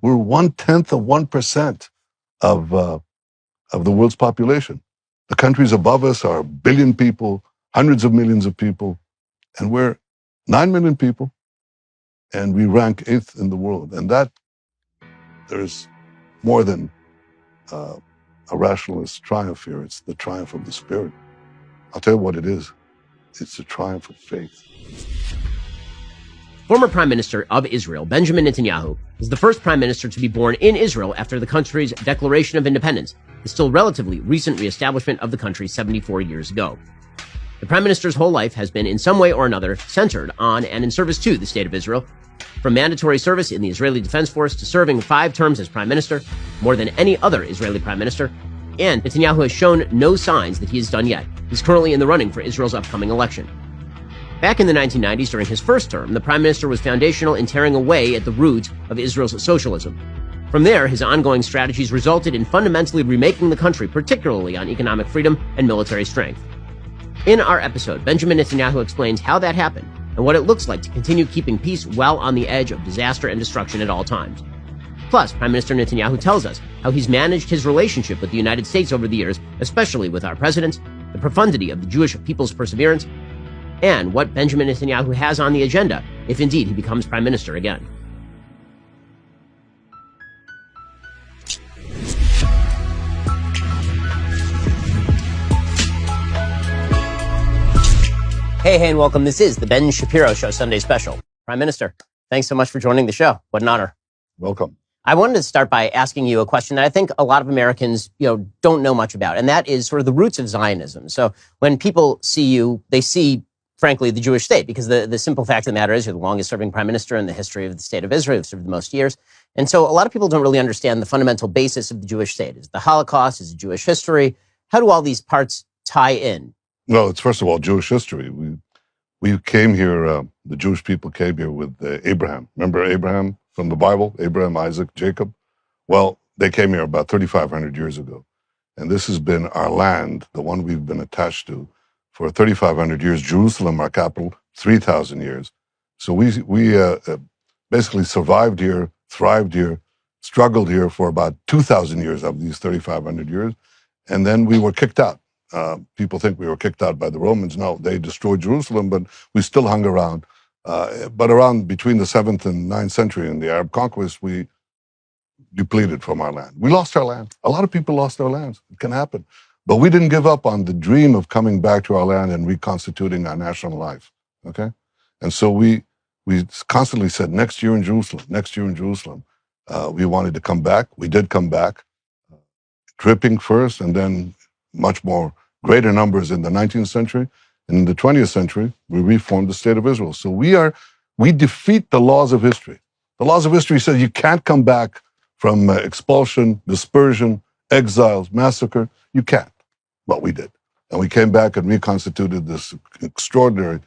We're 0.1% of the world's population. The countries above us are 1 billion people, hundreds of millions of people, and we're 9 million people, and we rank 8th in the world. And that, there's more than a rationalist triumph here. It's the triumph of the spirit. I'll tell you what it is. It's the triumph of faith. Former Prime Minister of Israel, Benjamin Netanyahu, is the first prime minister to be born in Israel after the country's declaration of independence, the still relatively recent reestablishment of the country 74 years ago. The prime minister's whole life has been in some way or another centered on and in service to the state of Israel. From mandatory service in the Israeli Defense Force to serving 5 terms as prime minister, more than any other Israeli prime minister, and Netanyahu has shown no signs that he is done yet. He's currently in the running for Israel's upcoming election. Back in the 1990s, during his first term, the prime minister was foundational in tearing away at the roots of Israel's socialism. From there, his ongoing strategies resulted in fundamentally remaking the country, particularly on economic freedom and military strength. In our episode, Benjamin Netanyahu explains how that happened and what it looks like to continue keeping peace while on the edge of disaster and destruction at all times. Plus, Prime Minister Netanyahu tells us how he's managed his relationship with the United States over the years, especially with our president, the profundity of the Jewish people's perseverance, and what Benjamin Netanyahu has on the agenda if indeed he becomes prime minister again. Hey, and welcome. This is the Ben Shapiro Show Sunday Special. Prime Minister, thanks so much for joining the show. What an honor. Welcome. I wanted to start by asking you a question that I think a lot of Americans, don't know much about, and that is sort of the roots of Zionism. So when people see you, they see, frankly, the Jewish state, because the simple fact of the matter is you're the longest serving prime minister in the history of the state of Israel. You've served the most years. And so a lot of people don't really understand the fundamental basis of the Jewish state. Is it the Holocaust? Is it Jewish history? How do all these parts tie in? Well, it's first of all Jewish history. We came here, the Jewish people came here with Abraham. Remember Abraham from the Bible? Abraham, Isaac, Jacob? Well, they came here about 3,500 years ago. And this has been our land, the one we've been attached to, for 3,500 years. Jerusalem, our capital, 3,000 years. So we basically survived here, thrived here, struggled here for about 2,000 years of these 3,500 years. And then we were kicked out. People think we were kicked out by the Romans. No, they destroyed Jerusalem, but we still hung around. But around between the 7th and 9th century in the Arab conquest, we depleted from our land. We lost our land. A lot of people lost their lands. It can happen. But we didn't give up on the dream of coming back to our land and reconstituting our national life, okay? And so we constantly said, next year in Jerusalem, next year in Jerusalem. We wanted to come back. We did come back, dripping first, and then much more greater numbers in the 19th century. And in the 20th century, we reformed the state of Israel. So we defeat the laws of history. The laws of history say you can't come back from expulsion, dispersion, exiles, massacre. You can't. But we did. And we came back and reconstituted this extraordinary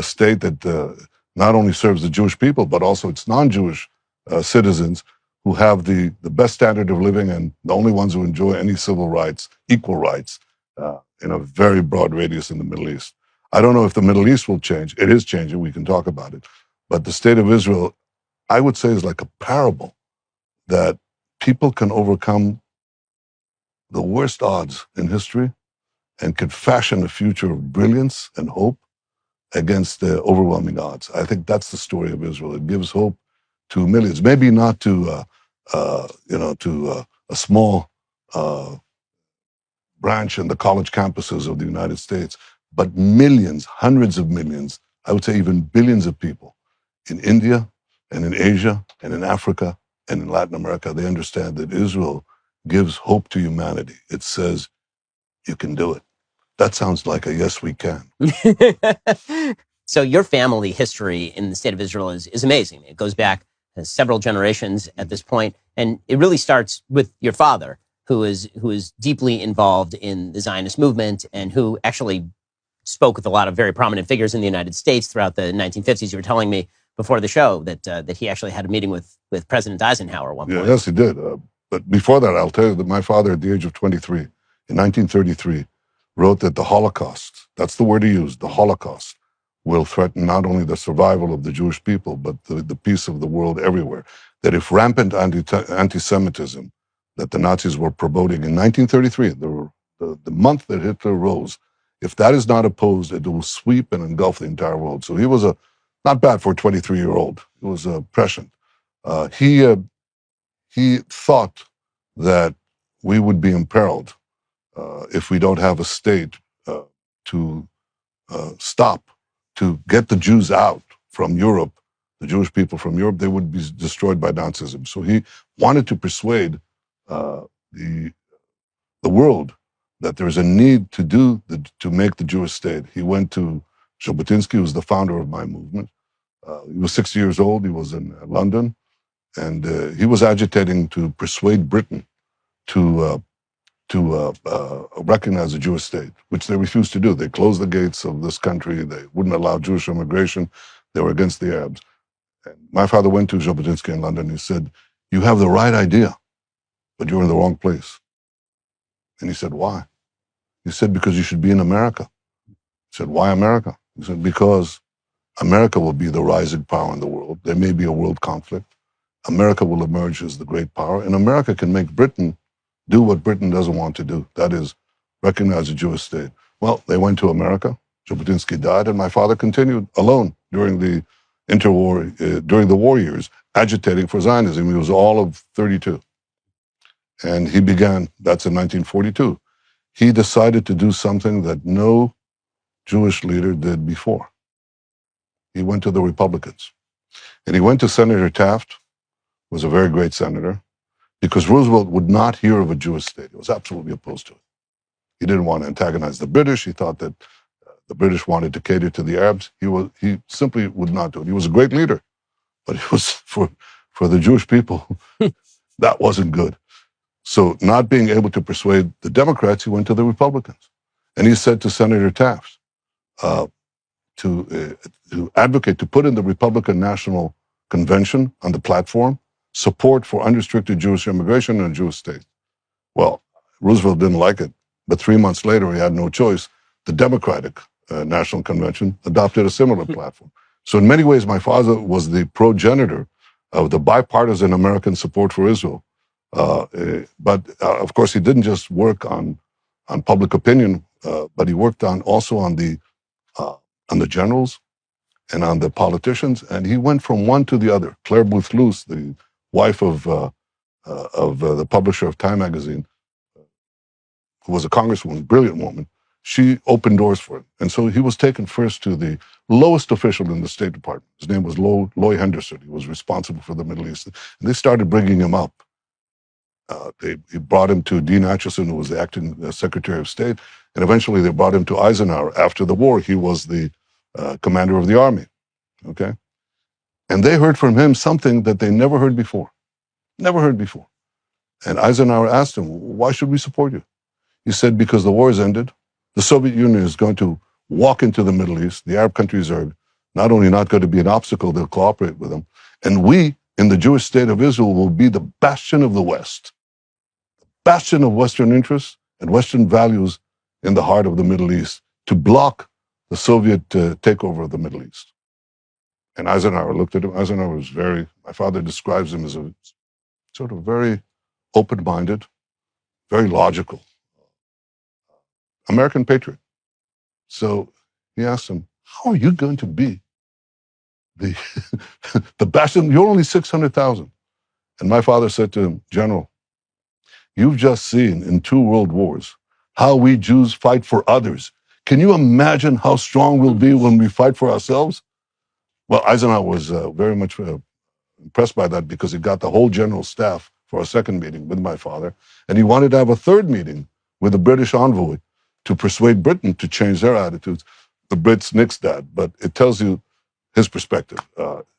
state that not only serves the Jewish people, but also its non-Jewish citizens who have the best standard of living and the only ones who enjoy any civil rights, equal rights, in a very broad radius in the Middle East. I don't know if the Middle East will change. It is changing. We can talk about it. But the state of Israel, I would say, is like a parable that people can overcome the worst odds in history and can fashion a future of brilliance and hope against the overwhelming odds. I think that's the story of Israel. It gives hope to millions, maybe not to a small branch in the college campuses of the United States, but millions, hundreds of millions, I would say even billions of people in India and in Asia and in Africa and in Latin America. They understand that Israel gives hope to humanity. It says, you can do it. That sounds like a yes, we can. So your family history in the state of Israel is amazing. It goes back several generations at this point, and it really starts with your father, who is deeply involved in the Zionist movement and who actually spoke with a lot of very prominent figures in the United States throughout the 1950s. You were telling me before the show that he actually had a meeting with President Eisenhower at one point. Yes, he did. But before that, I'll tell you that my father, at the age of 23, in 1933, wrote that the Holocaust, that's the word he used, the Holocaust, will threaten not only the survival of the Jewish people, but the peace of the world everywhere. that if rampant anti-Semitism that the Nazis were promoting in 1933, the month that Hitler rose, if that is not opposed, it will sweep and engulf the entire world. So he was not bad for a 23-year-old. He was prescient. He thought that we would be imperiled if we don't have a state to stop, to get the Jews out from Europe, the Jewish people from Europe. They would be destroyed by Nazism. So he wanted to persuade the world that there is a need to make the Jewish state. He went to Jabotinsky, who was the founder of my movement. He was 60 years old. He was in London, and he was agitating to persuade Britain to recognize a Jewish state, which they refused to do. They closed the gates of this country. They wouldn't allow Jewish immigration. They were against the Arabs. And my father went to Jabotinsky in London. He said, "You have the right idea, but you're in the wrong place." And he said, "Why?" He said, "Because you should be in America." He said, "Why America?" He said, "Because America will be the rising power in the world. There may be a world conflict. America will emerge as the great power, and America can make Britain do what Britain doesn't want to do. That is, recognize a Jewish state." Well, they went to America. Jabotinsky died, and my father continued alone during the during the war years, agitating for Zionism. He was all of 32. And he began, that's in 1942. He decided to do something that no Jewish leader did before. He went to the Republicans. And he went to Senator Taft, who was a very great senator, because Roosevelt would not hear of a Jewish state. He was absolutely opposed to it. He didn't want to antagonize the British. He thought that the British wanted to cater to the Arabs. He simply would not do it. He was a great leader, but it was for the Jewish people, that wasn't good. So not being able to persuade the Democrats, he went to the Republicans. And he said to Senator Taft to advocate, to put in the Republican National Convention on the platform, support for unrestricted Jewish immigration in a Jewish state. Well, Roosevelt didn't like it, but 3 months later, he had no choice. The Democratic National Convention adopted a similar platform. So in many ways, my father was the progenitor of the bipartisan American support for Israel. But of course, he didn't just work on public opinion, but he worked also on the generals and on the politicians, and he went from one to the other. Claire Booth Luce, the wife of the publisher of Time magazine, who was a congresswoman, brilliant woman, she opened doors for him. And so he was taken first to the lowest official in the State Department. His name was Loy Henderson. He was responsible for the Middle East. And they started bringing him up. They brought him to Dean Acheson, who was the acting Secretary of State. And eventually they brought him to Eisenhower. After the war, he was the commander of the army. Okay? And they heard from him something that they never heard before. Never heard before. And Eisenhower asked him, "Why should we support you?" He said, "Because the war has ended. The Soviet Union is going to walk into the Middle East. The Arab countries are not only not going to be an obstacle, they'll cooperate with them. And we, in the Jewish state of Israel, will be the bastion of the West, bastion of Western interests and Western values in the heart of the Middle East to block the Soviet takeover of the Middle East." And Eisenhower looked at him. Eisenhower was my father describes him as a sort of very open-minded, very logical American patriot. So he asked him, "How are you going to be the bastion? You're only 600,000. And my father said to him, "General, you've just seen in 2 world wars how we Jews fight for others. Can you imagine how strong we'll be when we fight for ourselves?" Well, Eisenhower was very much impressed by that, because he got the whole general staff for a second meeting with my father. And he wanted to have a third meeting with the British envoy to persuade Britain to change their attitudes. The Brits nixed that, but it tells you his perspective.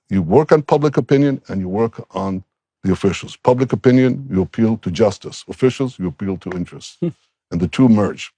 You work on public opinion and you work on the officials. Public opinion, you appeal to justice. Officials, you appeal to interests. And the two merge.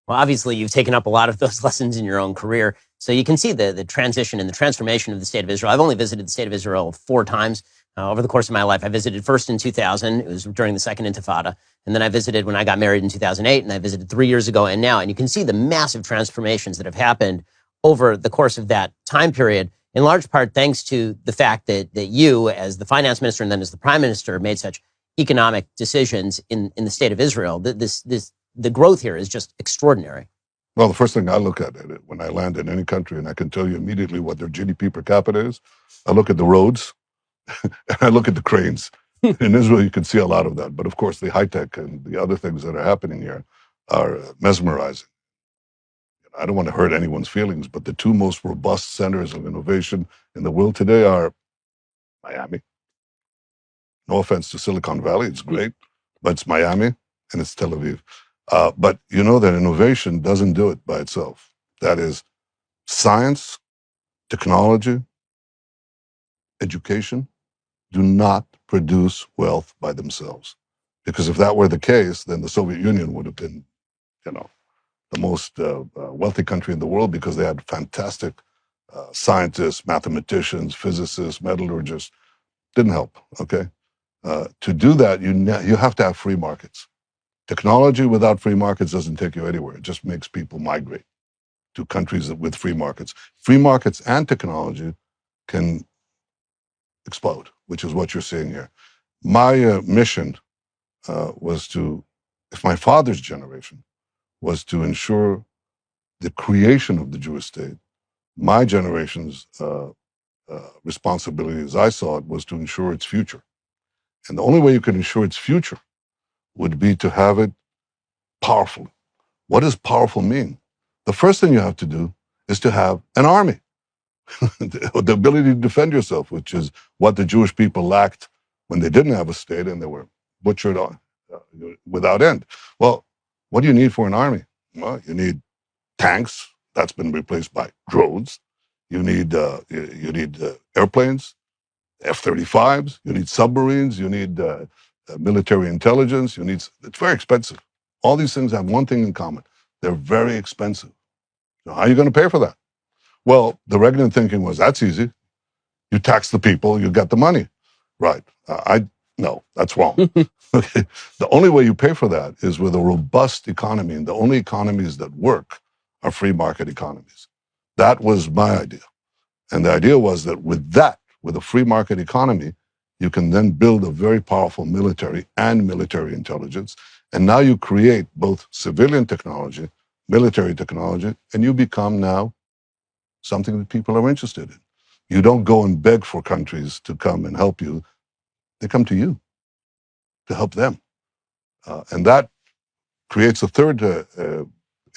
Well, obviously, you've taken up a lot of those lessons in your own career. So you can see the transition and the transformation of the state of Israel. I've only visited the state of Israel 4 times over the course of my life. I visited first in 2000. It was during the Second Intifada. And then I visited when I got married in 2008. And I visited 3 years ago and now. And you can see the massive transformations that have happened over the course of that time period in large part thanks to the fact that you, as the finance minister and then as the prime minister, made such economic decisions in the state of Israel. The growth here is just extraordinary. Well, the first thing I look at it when I land in any country, and I can tell you immediately what their GDP per capita is, I look at the roads and I look at the cranes. In Israel, you can see a lot of that. But of course, the high tech and the other things that are happening here are mesmerizing. I don't want to hurt anyone's feelings, but the two most robust centers of innovation in the world today are Miami. No offense to Silicon Valley, it's great, but it's Miami and it's Tel Aviv. But you know that innovation doesn't do it by itself. That is, science, technology, education do not produce wealth by themselves. Because if that were the case, then the Soviet Union would have been, the most wealthy country in the world because they had fantastic scientists, mathematicians, physicists, metallurgists. Didn't help, okay? To do that, you have to have free markets. Technology without free markets doesn't take you anywhere. It just makes people migrate to countries with free markets. Free markets and technology can explode, which is what you're seeing here. My mission was to, if my father's generation was to ensure the creation of the Jewish state, my generation's responsibility, as I saw it, was to ensure its future. And the only way you can ensure its future would be to have it powerful. What does powerful mean? The first thing you have to do is to have an army, the ability to defend yourself, which is what the Jewish people lacked when they didn't have a state and they were butchered on without end. Well, what do you need for an army? Well, you need tanks. That's been replaced by drones. You need airplanes, F-35s. You need submarines. You need military intelligence. It's very expensive. All these things have one thing in common. They're very expensive. So how are you going to pay for that? Well, the Reagan thinking was, that's easy. You tax the people, you get the money. Right. No, that's wrong. Okay. The only way you pay for that is with a robust economy, and the only economies that work are free market economies. That was my idea. And the idea was that with a free market economy, you can then build a very powerful military and military intelligence. And now you create both civilian technology, military technology, and you become now something that people are interested in. You don't go and beg for countries to come and help you. They come to you to help them. And that creates a third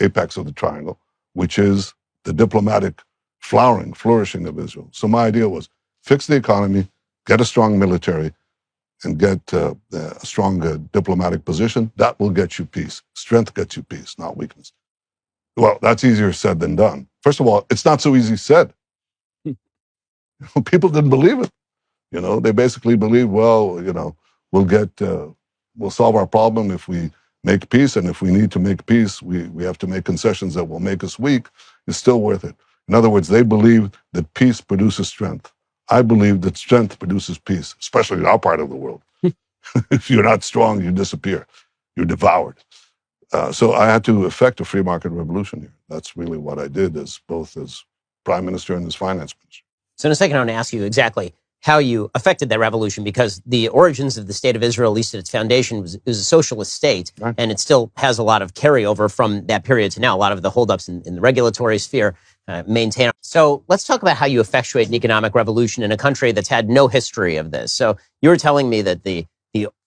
apex of the triangle, which is the diplomatic flourishing of Israel. So my idea was fix the economy, get a strong military, and get a strong diplomatic position. That will get you peace. Strength gets you peace, not weakness. Well, that's easier said than done. First of all, it's not so easy said. People didn't believe it. They basically believe, well, we'll solve our problem if we make peace, and if we need to make peace, we have to make concessions that will make us weak. It's still worth it. In other words, they believe that peace produces strength. I believe that strength produces peace, especially in our part of the world. If you're not strong, you disappear. You're devoured. So I had to effect a free market revolution here. That's really what I did both as prime minister and as finance minister. So in a second, I want to ask you exactly how you affected that revolution, because the origins of the state of Israel, at least at its foundation, was a socialist state, right. And it still has a lot of carryover from that period to now. A lot of the holdups in the regulatory sphere maintain. So let's talk about how you effectuate an economic revolution in a country that's had no history of this. So you were telling me that the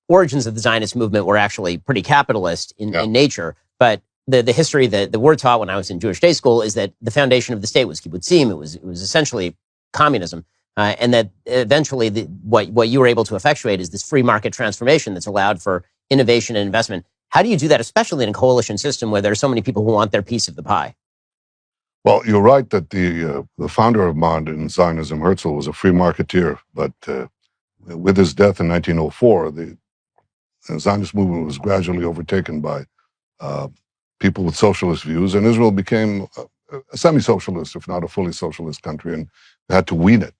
origins of the Zionist movement were actually pretty capitalist in nature, but the history that we're taught when I was in Jewish day school is that the foundation of the state was kibbutzim. It was essentially communism. And that eventually what you were able to effectuate is this free market transformation that's allowed for innovation and investment. How do you do that, especially in a coalition system where there are so many people who want their piece of the pie? Well, you're right that the founder of modern Zionism, Herzl, was a free marketeer. But with his death in 1904, the Zionist movement was gradually overtaken by people with socialist views, and Israel became a semi-socialist, if not a fully socialist country, and they had to wean it.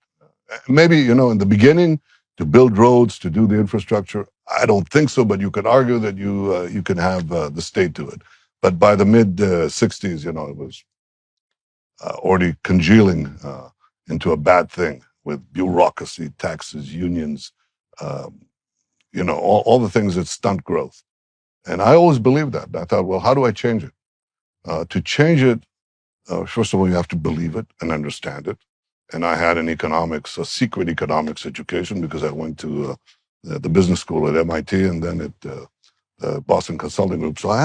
Maybe, in the beginning, to build roads, to do the infrastructure, I don't think so, but you could argue that you can have the state do it. But by the mid-'60s, it was already congealing into a bad thing with bureaucracy, taxes, unions, all the things that stunt growth. And I always believed that. I thought, well, how do I change it? To change it, first of all, you have to believe it and understand it. And I had a secret economics education, because I went to the business school at MIT and then at the Boston Consulting Group. So I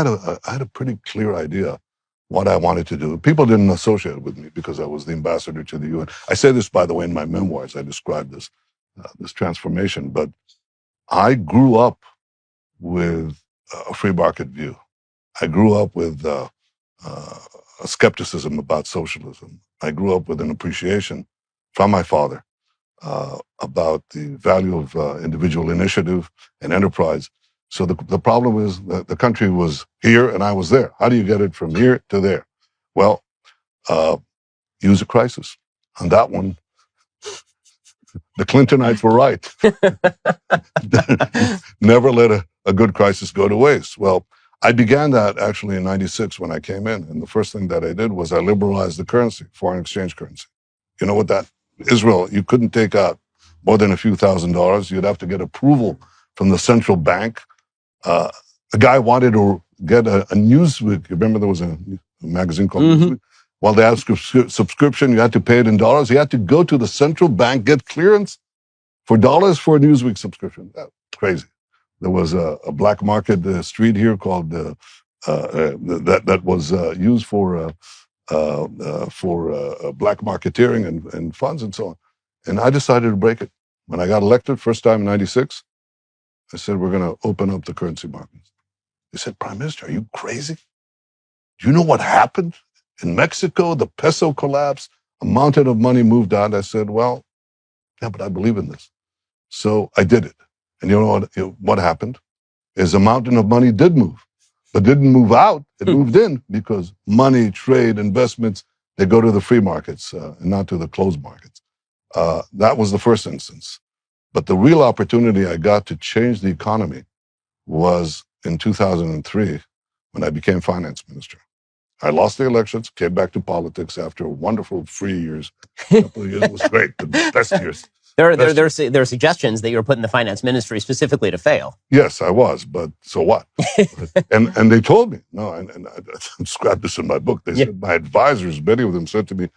had a pretty clear idea what I wanted to do. People didn't associate with me because I was the ambassador to the UN. I say this, by the way, in my memoirs. I described this transformation. But I grew up with a free market view. I grew up with a skepticism about socialism. I grew up with an appreciation from my father about the value of individual initiative and enterprise. So the problem is that the country was here and I was there. How do you get it from here to there? Well, use a crisis. On that one, the Clintonites were right. Never let a good crisis go to waste. Well, I began that actually in 96 when I came in. And the first thing that I did was I liberalized the currency, foreign exchange currency. You know what that, Israel, you couldn't take out more than a few $1,000s. You'd have to get approval from the central bank. A guy wanted to get a Newsweek. You remember there was a magazine called Newsweek? Well, they had a subscription. You had to pay it in dollars. You had to go to the central bank, get clearance for dollars for a Newsweek subscription. Crazy. There was a black market street here called that was used for black marketeering and funds and so on. And I decided to break it. When I got elected, first time in 96, I said, we're going to open up the currency markets. They said, Prime Minister, are you crazy? Do you know what happened? In Mexico, the peso collapsed, a mountain of money moved out. I said, well, yeah, but I believe in this. So I did it. And you know what happened? Is a mountain of money did move, but didn't move out. It moved in because money, trade, investments, they go to the free markets and not to the closed markets. That was the first instance. But the real opportunity I got to change the economy was in 2003 when I became finance minister. I lost the elections, came back to politics after wonderful 3 years. A couple of years was great, the best years. There are suggestions that you were put in the finance ministry specifically to fail. Yes, I was, but so what? and they told me, no, and I described this in my book. They said, my advisors, many of them said to me,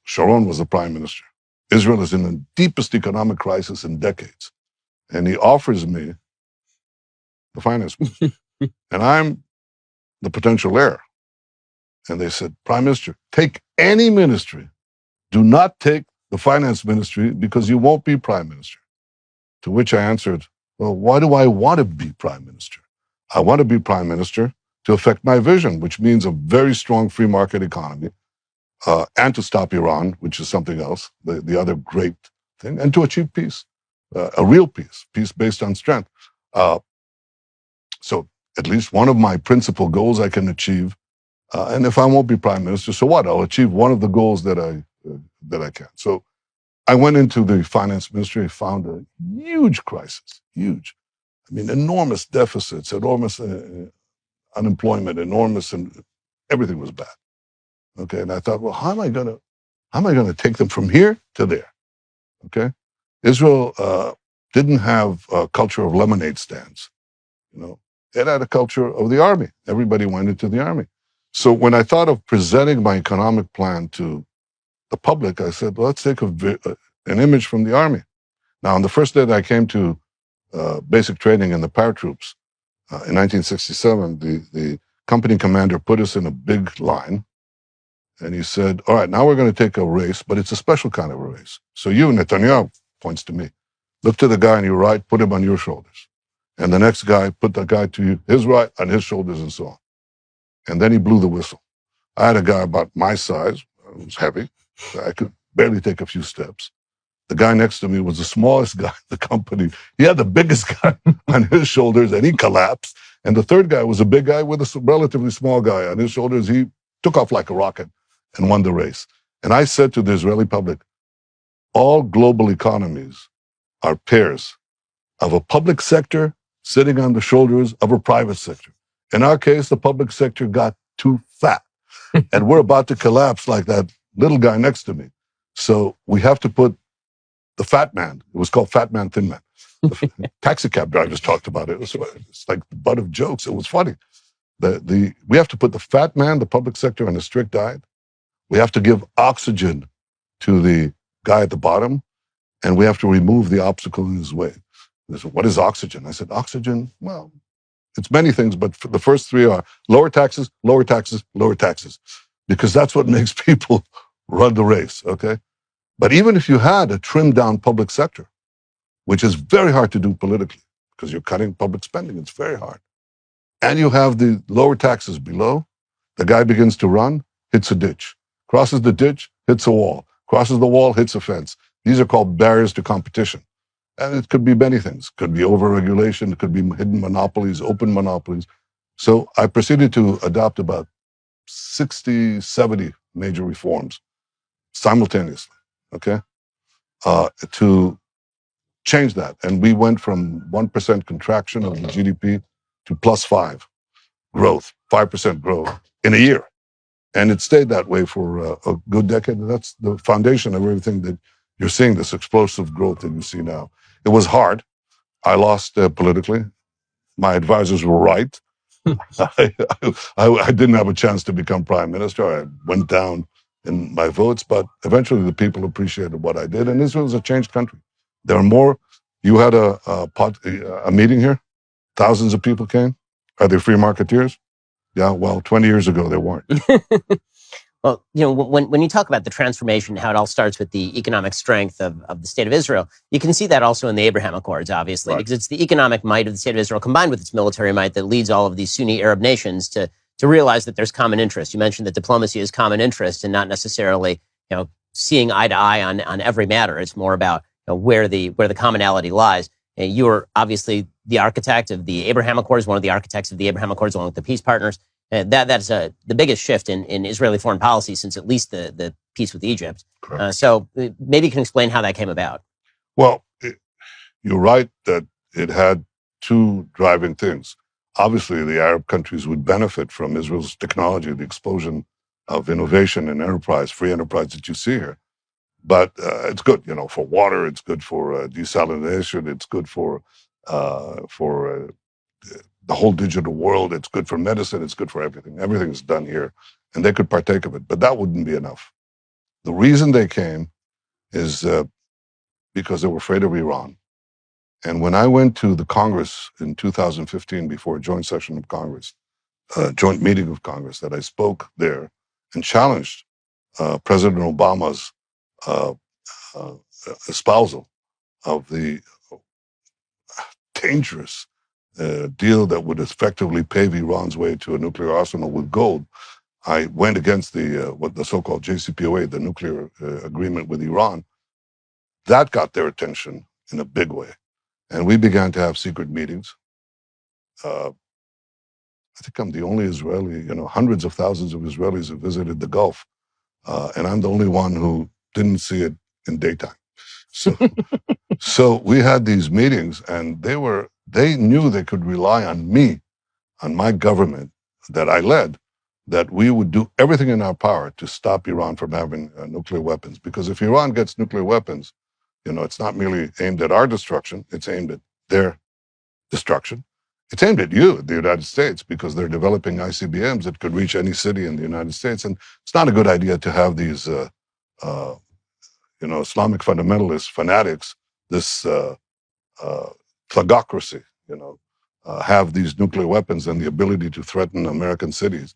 Sharon was the prime minister. Israel is in the deepest economic crisis in decades. And he offers me the finance ministry. And I'm the potential heir. And they said, Prime Minister, take any ministry. Do not take the finance ministry because you won't be prime minister. To which I answered, well, why do I want to be prime minister? I want to be prime minister to affect my vision, which means a very strong free market economy, and to stop Iran, which is something else, the other great thing, and to achieve peace, a real peace based on strength. So at least one of my principal goals I can achieve. And if I won't be prime minister, so what? I'll achieve one of the goals that I can. So I went into the finance ministry, found a huge crisis, huge. I mean, enormous deficits, enormous unemployment, enormous, and everything was bad. Okay, and I thought, well, how am I gonna take them from here to there? Okay, Israel didn't have a culture of lemonade stands. It had a culture of the army. Everybody went into the army. So when I thought of presenting my economic plan to the public, I said, well, let's take an image from the army. Now, on the first day that I came to basic training in the paratroops in 1967, the company commander put us in a big line, and he said, all right, now we're going to take a race, but it's a special kind of a race. So you, Netanyahu, points to me, look to the guy on your right, put him on your shoulders. And the next guy, put the guy to his right, on his shoulders, and so on. And then he blew the whistle. I had a guy about my size, it was heavy, so I could barely take a few steps. The guy next to me was the smallest guy in the company. He had the biggest guy on his shoulders, and he collapsed. And the third guy was a big guy with a relatively small guy on his shoulders. He took off like a rocket and won the race. And I said to the Israeli public, all global economies are pairs of a public sector sitting on the shoulders of a private sector. In our case, the public sector got too fat, and we're about to collapse like that little guy next to me. So we have to put the fat man. It was called Fat Man, Thin Man. The taxi cab drivers talked about it. It's like the butt of jokes. It was funny. We have to put the fat man, the public sector, on a strict diet. We have to give oxygen to the guy at the bottom, and we have to remove the obstacle in his way. They said, what is oxygen? I said, oxygen, well, it's many things, but the first three are lower taxes, lower taxes, lower taxes, because that's what makes people run the race, okay? But even if you had a trimmed down public sector, which is very hard to do politically, because you're cutting public spending, it's very hard. And you have the lower taxes below, the guy begins to run, hits a ditch, crosses the ditch, hits a wall, crosses the wall, hits a fence. These are called barriers to competition. And it could be many things. It could be overregulation, it could be hidden monopolies, open monopolies. So I proceeded to adopt about 60, 70 major reforms simultaneously, okay, to change that. And we went from 1% contraction of the GDP to +5 growth, 5% growth in a year. And it stayed that way for a good decade. And that's the foundation of everything that you're seeing, this explosive growth that you see now. It was hard. I lost politically. My advisors were right. I didn't have a chance to become prime minister. I went down in my votes, but eventually the people appreciated what I did. And Israel is a changed country. There are more. You had a meeting here. Thousands of people came. Are they free marketeers? Yeah, well, 20 years ago, they weren't. Well, when you talk about the transformation, how it all starts with the economic strength of the state of Israel, you can see that also in the Abraham Accords, obviously, because it's the economic might of the state of Israel combined with its military might that leads all of these Sunni Arab nations to realize that there's common interest. You mentioned that diplomacy is common interest and not necessarily, seeing eye to eye on every matter. It's more about where the commonality lies. You are obviously the architect of the Abraham Accords, one of the architects of the Abraham Accords, along with the peace partners. That's the biggest shift in Israeli foreign policy since at least the peace with Egypt. So maybe you can explain how that came about. Well, you're right that it had two driving things. Obviously, the Arab countries would benefit from Israel's technology, the explosion of innovation and enterprise, free enterprise that you see here. But it's good, for water. It's good for desalination. It's good for the whole digital world. It's good for medicine. It's good for everything. Everything's done here, and they could partake of it. But that wouldn't be enough. The reason they came is because they were afraid of Iran. And when I went to the Congress in 2015, before a joint session of Congress, a joint meeting of Congress, that I spoke there and challenged President Obama's espousal of the dangerous deal that would effectively pave Iran's way to a nuclear arsenal with gold. I went against the so-called JCPOA, the nuclear agreement with Iran. That got their attention in a big way. And we began to have secret meetings. I think I'm the only Israeli, hundreds of thousands of Israelis have visited the Gulf. And I'm the only one who didn't see it in daytime. So we had these meetings, and they knew they could rely on me, on my government that I led, that we would do everything in our power to stop Iran from having nuclear weapons. Because if Iran gets nuclear weapons, it's not merely aimed at our destruction, it's aimed at their destruction. It's aimed at you, the United States, because they're developing ICBMs that could reach any city in the United States. And it's not a good idea to have these, Islamic fundamentalists, fanatics, this plagocracy, have these nuclear weapons and the ability to threaten American cities.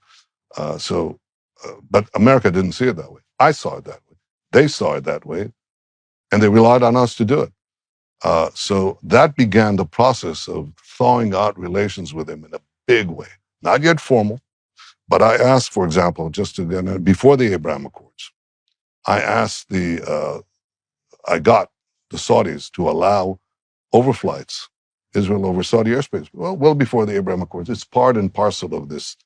But America didn't see it that way. I saw it that way. They saw it that way, and they relied on us to do it. So that began the process of thawing out relations with him in a big way. Not yet formal, but I asked, for example, before the Abraham Accords, I got the Saudis to allow overflights, Israel over Saudi airspace, well before the Abraham Accords. It's part and parcel of this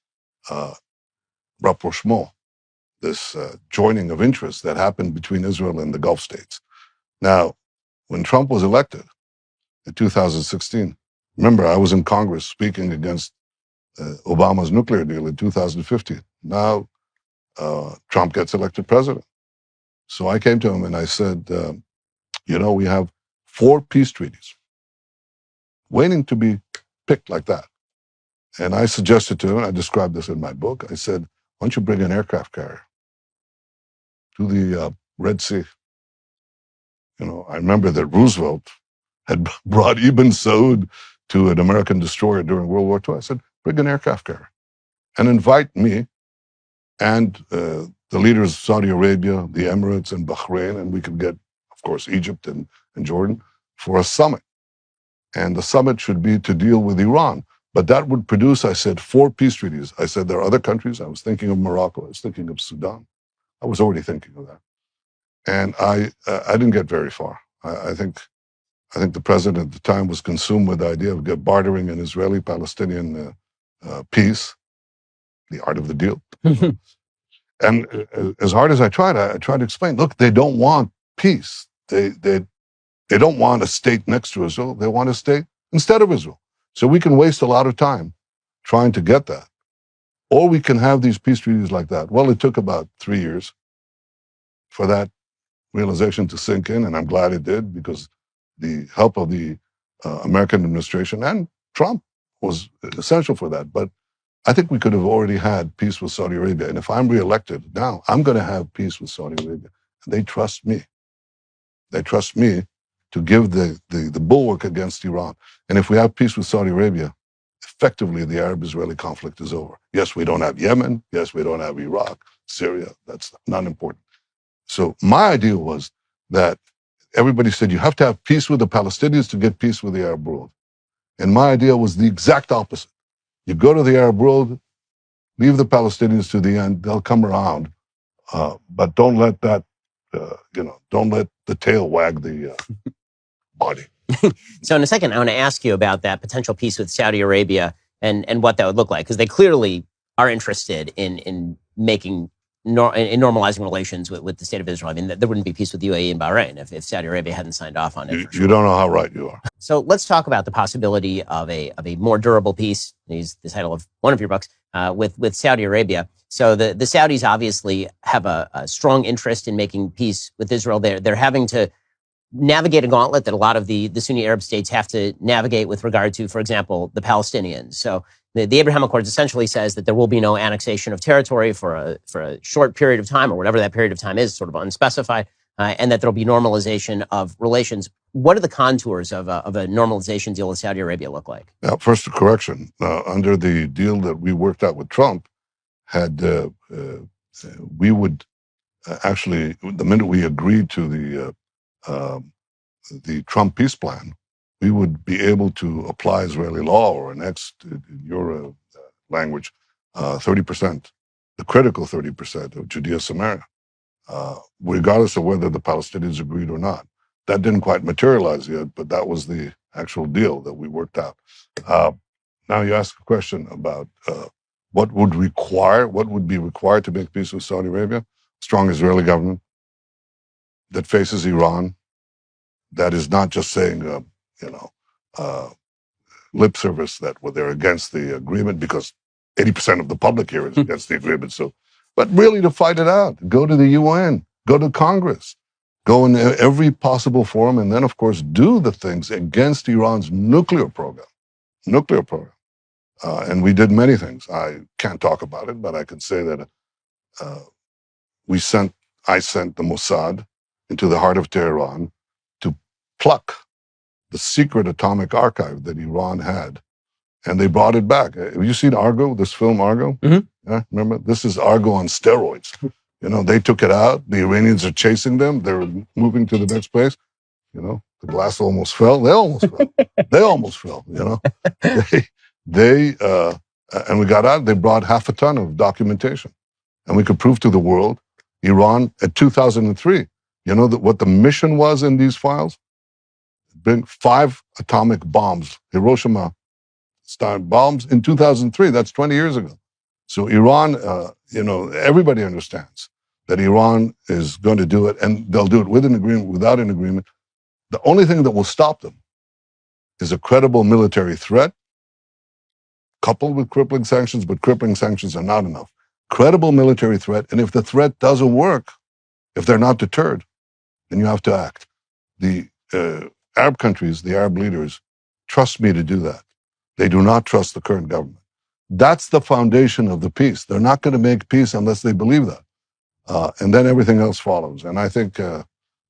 rapprochement, this joining of interests that happened between Israel and the Gulf states. Now, when Trump was elected in 2016, remember, I was in Congress speaking against Obama's nuclear deal in 2015. Now, Trump gets elected president. So I came to him and I said, we have 4 peace treaties waiting to be picked like that. And I suggested to him, and I described this in my book, I said, why don't you bring an aircraft carrier to the Red Sea? I remember that Roosevelt had brought Ibn Saud to an American destroyer during World War II. I said, bring an aircraft carrier and invite me and the leaders of Saudi Arabia, the Emirates, and Bahrain, and we could get, of course, Egypt and Jordan for a summit. And the summit should be to deal with Iran. But that would produce, I said, 4 peace treaties. I said, there are other countries. I was thinking of Morocco. I was thinking of Sudan. I was already thinking of that. And I didn't get very far. I think the president at the time was consumed with the idea of bartering an Israeli-Palestinian peace, the art of the deal. And as hard as I tried to explain, look, they don't want peace. They don't want a state next to Israel. They want a state instead of Israel. So we can waste a lot of time trying to get that. Or we can have these peace treaties like that. Well, it took about 3 years for that realization to sink in, and I'm glad it did, because the help of the American administration and Trump was essential for that. But I think we could have already had peace with Saudi Arabia. And if I'm reelected now, I'm going to have peace with Saudi Arabia. They trust me. They trust me to give the bulwark against Iran. And if we have peace with Saudi Arabia, effectively the Arab-Israeli conflict is over. Yes, we don't have Yemen. Yes, we don't have Iraq, Syria. That's not important. So my idea was that everybody said you have to have peace with the Palestinians to get peace with the Arab world. And my idea was the exact opposite. You go to the Arab world, leave the Palestinians to the end, they'll come around. But don't let that, don't let the tail wag the body. So in a second, I want to ask you about that potential peace with Saudi Arabia and what that would look like, because they clearly are interested in making in normalizing relations with the state of Israel. I mean, there wouldn't be peace with UAE and Bahrain if Saudi Arabia hadn't signed off on it. You don't know how right you are. So let's talk about the possibility of a more durable peace. Is the title of one of your books with Saudi Arabia. So the Saudis obviously have a strong interest in making peace with Israel. They're having to navigate a gauntlet that a lot of the Sunni Arab states have to navigate with regard to, for example, the Palestinians. So the Abraham Accords essentially says that there will be no annexation of territory for a short period of time, or whatever that period of time is, sort of unspecified, and that there will be normalization of relations. What do the contours of a normalization deal with Saudi Arabia look like? Now, first, a correction. Under the deal that we worked out with Trump, we would actually, the minute we agreed to the Trump peace plan, we would be able to apply Israeli law, or next, in your language, 30%, the critical 30% of Judea-Samaria, regardless of whether the Palestinians agreed or not. That didn't quite materialize yet, but that was the actual deal that we worked out. Now you ask a question about what would be required to make peace with Saudi Arabia? Strong Israeli government that faces Iran, that is not just saying, lip service that they're against the agreement, because 80% of the public here is against the agreement. So, but really to fight it out, go to the UN, go to Congress, go in every possible forum, and then, of course, do the things against Iran's nuclear program. And we did many things. I can't talk about it, but I can say that I sent the Mossad into the heart of Tehran to pluck the secret atomic archive that Iran had, and they brought it back. Have you seen Argo, this film Argo? Mm-hmm. Yeah, remember? This is Argo on steroids. They took it out. The Iranians are chasing them. They're moving to the next place. The glass almost fell. They almost fell. They almost fell, And we got out. They brought 1/2 ton of documentation. And we could prove to the world, Iran, at 2003, what the mission was in these files? Bring 5 atomic bombs, Hiroshima-style bombs, in 2003. That's 20 years ago. So Iran, everybody understands that Iran is going to do it, and they'll do it with an agreement, without an agreement. The only thing that will stop them is a credible military threat, coupled with crippling sanctions, but crippling sanctions are not enough. Credible military threat, and if the threat doesn't work, If they're not deterred, then you have to act. The Arab countries, the Arab leaders, trust me to do that. They do not trust the current government. That's the foundation of the peace. They're not going to make peace unless they believe that. And then everything else follows. And I think there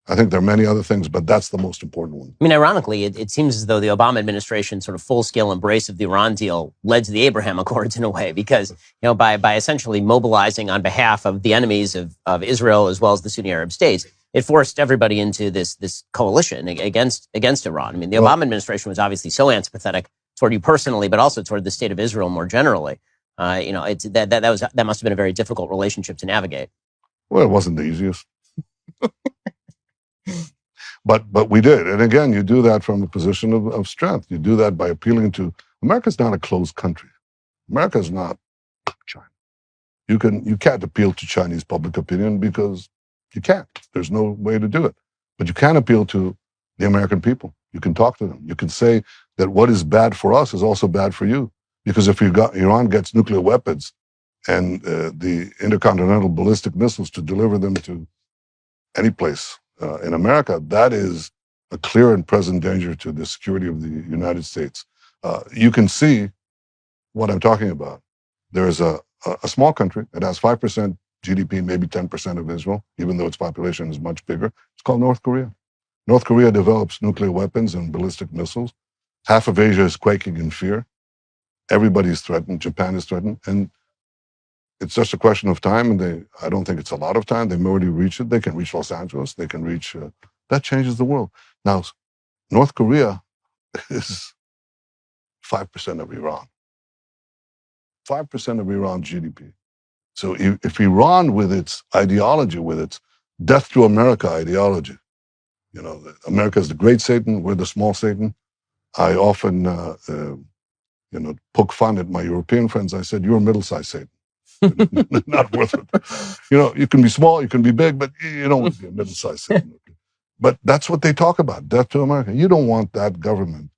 are many other things, but that's the most important one. I mean, ironically, it seems as though the Obama administration's sort of full-scale embrace of the Iran deal led to the Abraham Accords in a way, because by essentially mobilizing on behalf of the enemies of Israel as well as the Sunni Arab states, it forced everybody into this coalition against Iran. I mean, the Obama administration was obviously so antipathetic toward you personally, but also toward the state of Israel more generally. That must have been a very difficult relationship to navigate. Well, it wasn't the easiest. But we did. And again, you do that from a position of strength. You do that by appealing to... America's not a closed country. America's not China. You can't appeal to Chinese public opinion because you can't. There's no way to do it. But you can appeal to the American people. You can talk to them. You can say that what is bad for us is also bad for you. Because if Iran gets nuclear weapons and the intercontinental ballistic missiles to deliver them to any place in America, that is a clear and present danger to the security of the United States. You can see what I'm talking about. There is a small country. It has 5% GDP, maybe 10% of Israel, even though its population is much bigger. It's called North Korea. North Korea develops nuclear weapons and ballistic missiles. Half of Asia is quaking in fear. Everybody is threatened. Japan is threatened. And it's just a question of time. And I don't think it's a lot of time. They've already reached it. They can reach Los Angeles. They can reach... that changes the world. Now, North Korea is 5% of Iran. 5% of Iran's GDP. So if Iran, with its ideology, with its death to America ideology, America is the great Satan, we're the small Satan. I often, poke fun at my European friends. I said, you're a middle-sized Satan. Not worth it. You can be small, you can be big, but you don't want to be a middle-sized Satan. But that's what they talk about, death to America. You don't want that government,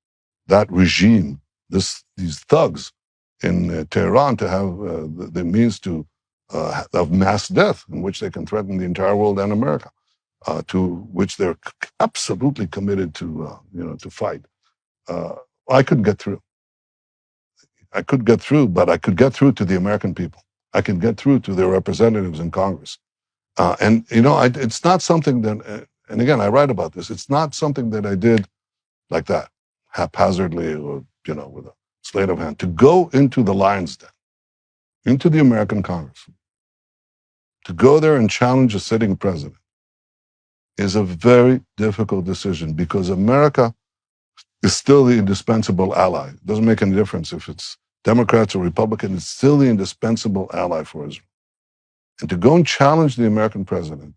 that regime, these thugs in Tehran to have the means to of mass death in which they can threaten the entire world and America, to which they're absolutely committed to fight. I couldn't get through. I could get through, but I could get through to the American people. I can get through to their representatives in Congress. It's not something that, and again, I write about this, it's not something that I did like that, haphazardly or, with a sleight of hand. To go into the lion's den, into the American Congress, to go there and challenge a sitting president is a very difficult decision, because America is still the indispensable ally. It doesn't make any difference if it's Democrats or Republicans, it's still the indispensable ally for Israel. And to go and challenge the American president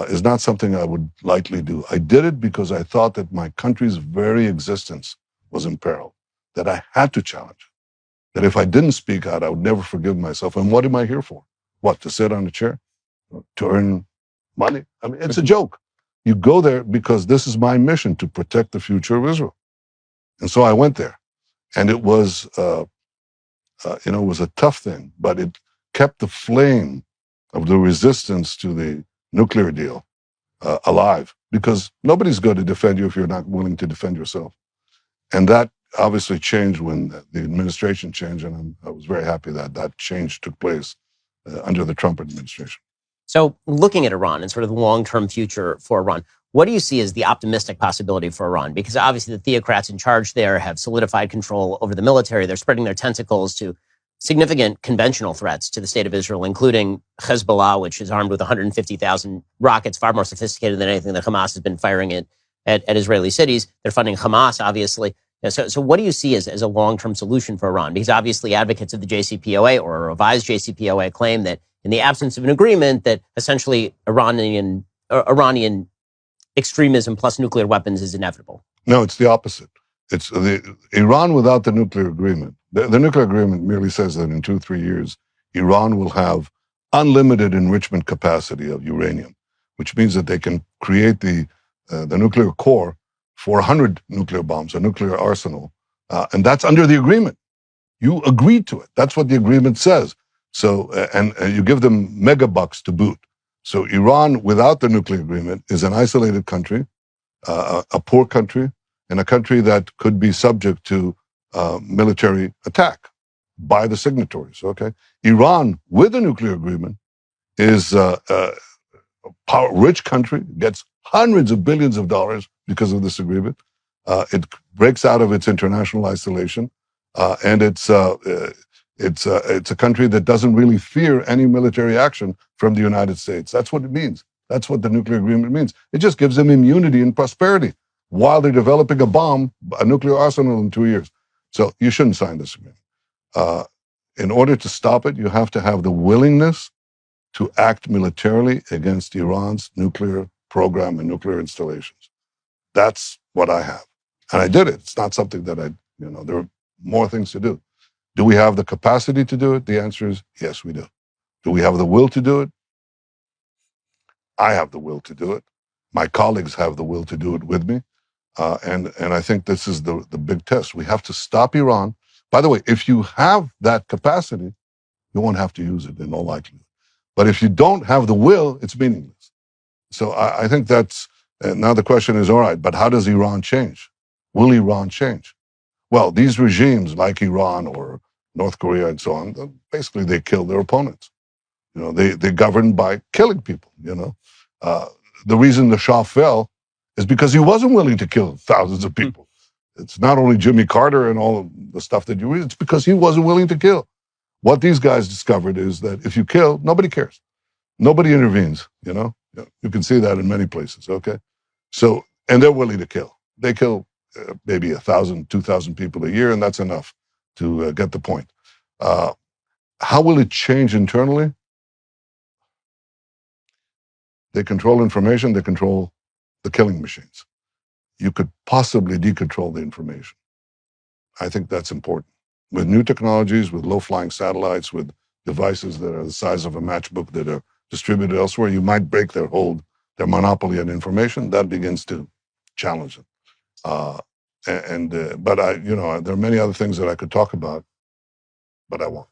is not something I would lightly do. I did it because I thought that my country's very existence was in peril, that I had to challenge it, that if I didn't speak out, I would never forgive myself. And what am I here for? What, to sit on a chair? To earn money? I mean, it's a joke. You go there because this is my mission, to protect the future of Israel. And so I went there. And it was, it was a tough thing, but it kept the flame of the resistance to the nuclear deal alive, because nobody's going to defend you if you're not willing to defend yourself. And that obviously changed when the administration changed, and I was very happy that change took place under the Trump administration. So looking at Iran and sort of the long-term future for Iran, what do you see as the optimistic possibility for Iran? Because obviously the theocrats in charge there have solidified control over the military. They're spreading their tentacles to significant conventional threats to the state of Israel, including Hezbollah, which is armed with 150,000 rockets, far more sophisticated than anything that Hamas has been firing at Israeli cities. They're funding Hamas, obviously. So what do you see as a long-term solution for Iran? Because obviously advocates of the JCPOA or a revised JCPOA claim that in the absence of an agreement, that essentially Iranian extremism plus nuclear weapons is inevitable. No, it's the opposite. It's Iran without the nuclear agreement. The nuclear agreement merely says that in 2-3 years, Iran will have unlimited enrichment capacity of uranium, which means that they can create the nuclear core for 100 nuclear bombs, a nuclear arsenal. And that's under the agreement. You agreed to it. That's what the agreement says. So, and you give them megabucks to boot. So Iran, without the nuclear agreement, is an isolated country, a poor country, and a country that could be subject to military attack by the signatories. Okay, Iran, with the nuclear agreement, is a rich country, gets hundreds of billions of dollars because of this agreement. It breaks out of its international isolation, and it's a country that doesn't really fear any military action from the United States. That's what it means. That's what the nuclear agreement means. It just gives them immunity and prosperity while they're developing a nuclear arsenal in 2 years. So you shouldn't sign this agreement. In order to stop it, you have to have the willingness to act militarily against Iran's nuclear program and nuclear installations. That's what I have. And I did it. It's not something that there are more things to do. Do we have the capacity to do it? The answer is yes, we do. Do we have the will to do it? I have the will to do it. My colleagues have the will to do it with me. And I think this is the big test. We have to stop Iran. By the way, if you have that capacity, you won't have to use it in all likelihood. But if you don't have the will, it's meaningless. So I think that's, now the question is, all right, but how does Iran change? Will Iran change? Well, these regimes like Iran or North Korea and so on, basically they kill their opponents. They govern by killing people, The reason the Shah fell is because he wasn't willing to kill thousands of people. It's not only Jimmy Carter and all of the stuff that you read, it's because he wasn't willing to kill. What these guys discovered is that if you kill, nobody cares. Nobody intervenes, You can see that in many places, okay? So, and they're willing to kill. They kill maybe 1,000, 2,000 people a year, and that's enough to get the point. How will it change internally? They control information, they control the killing machines. You could possibly decontrol the information. I think that's important. With new technologies, with low-flying satellites, with devices that are the size of a matchbook that are distributed elsewhere, you might break their hold, their monopoly on information. That begins to challenge them. But there are many other things that I could talk about, but I won't.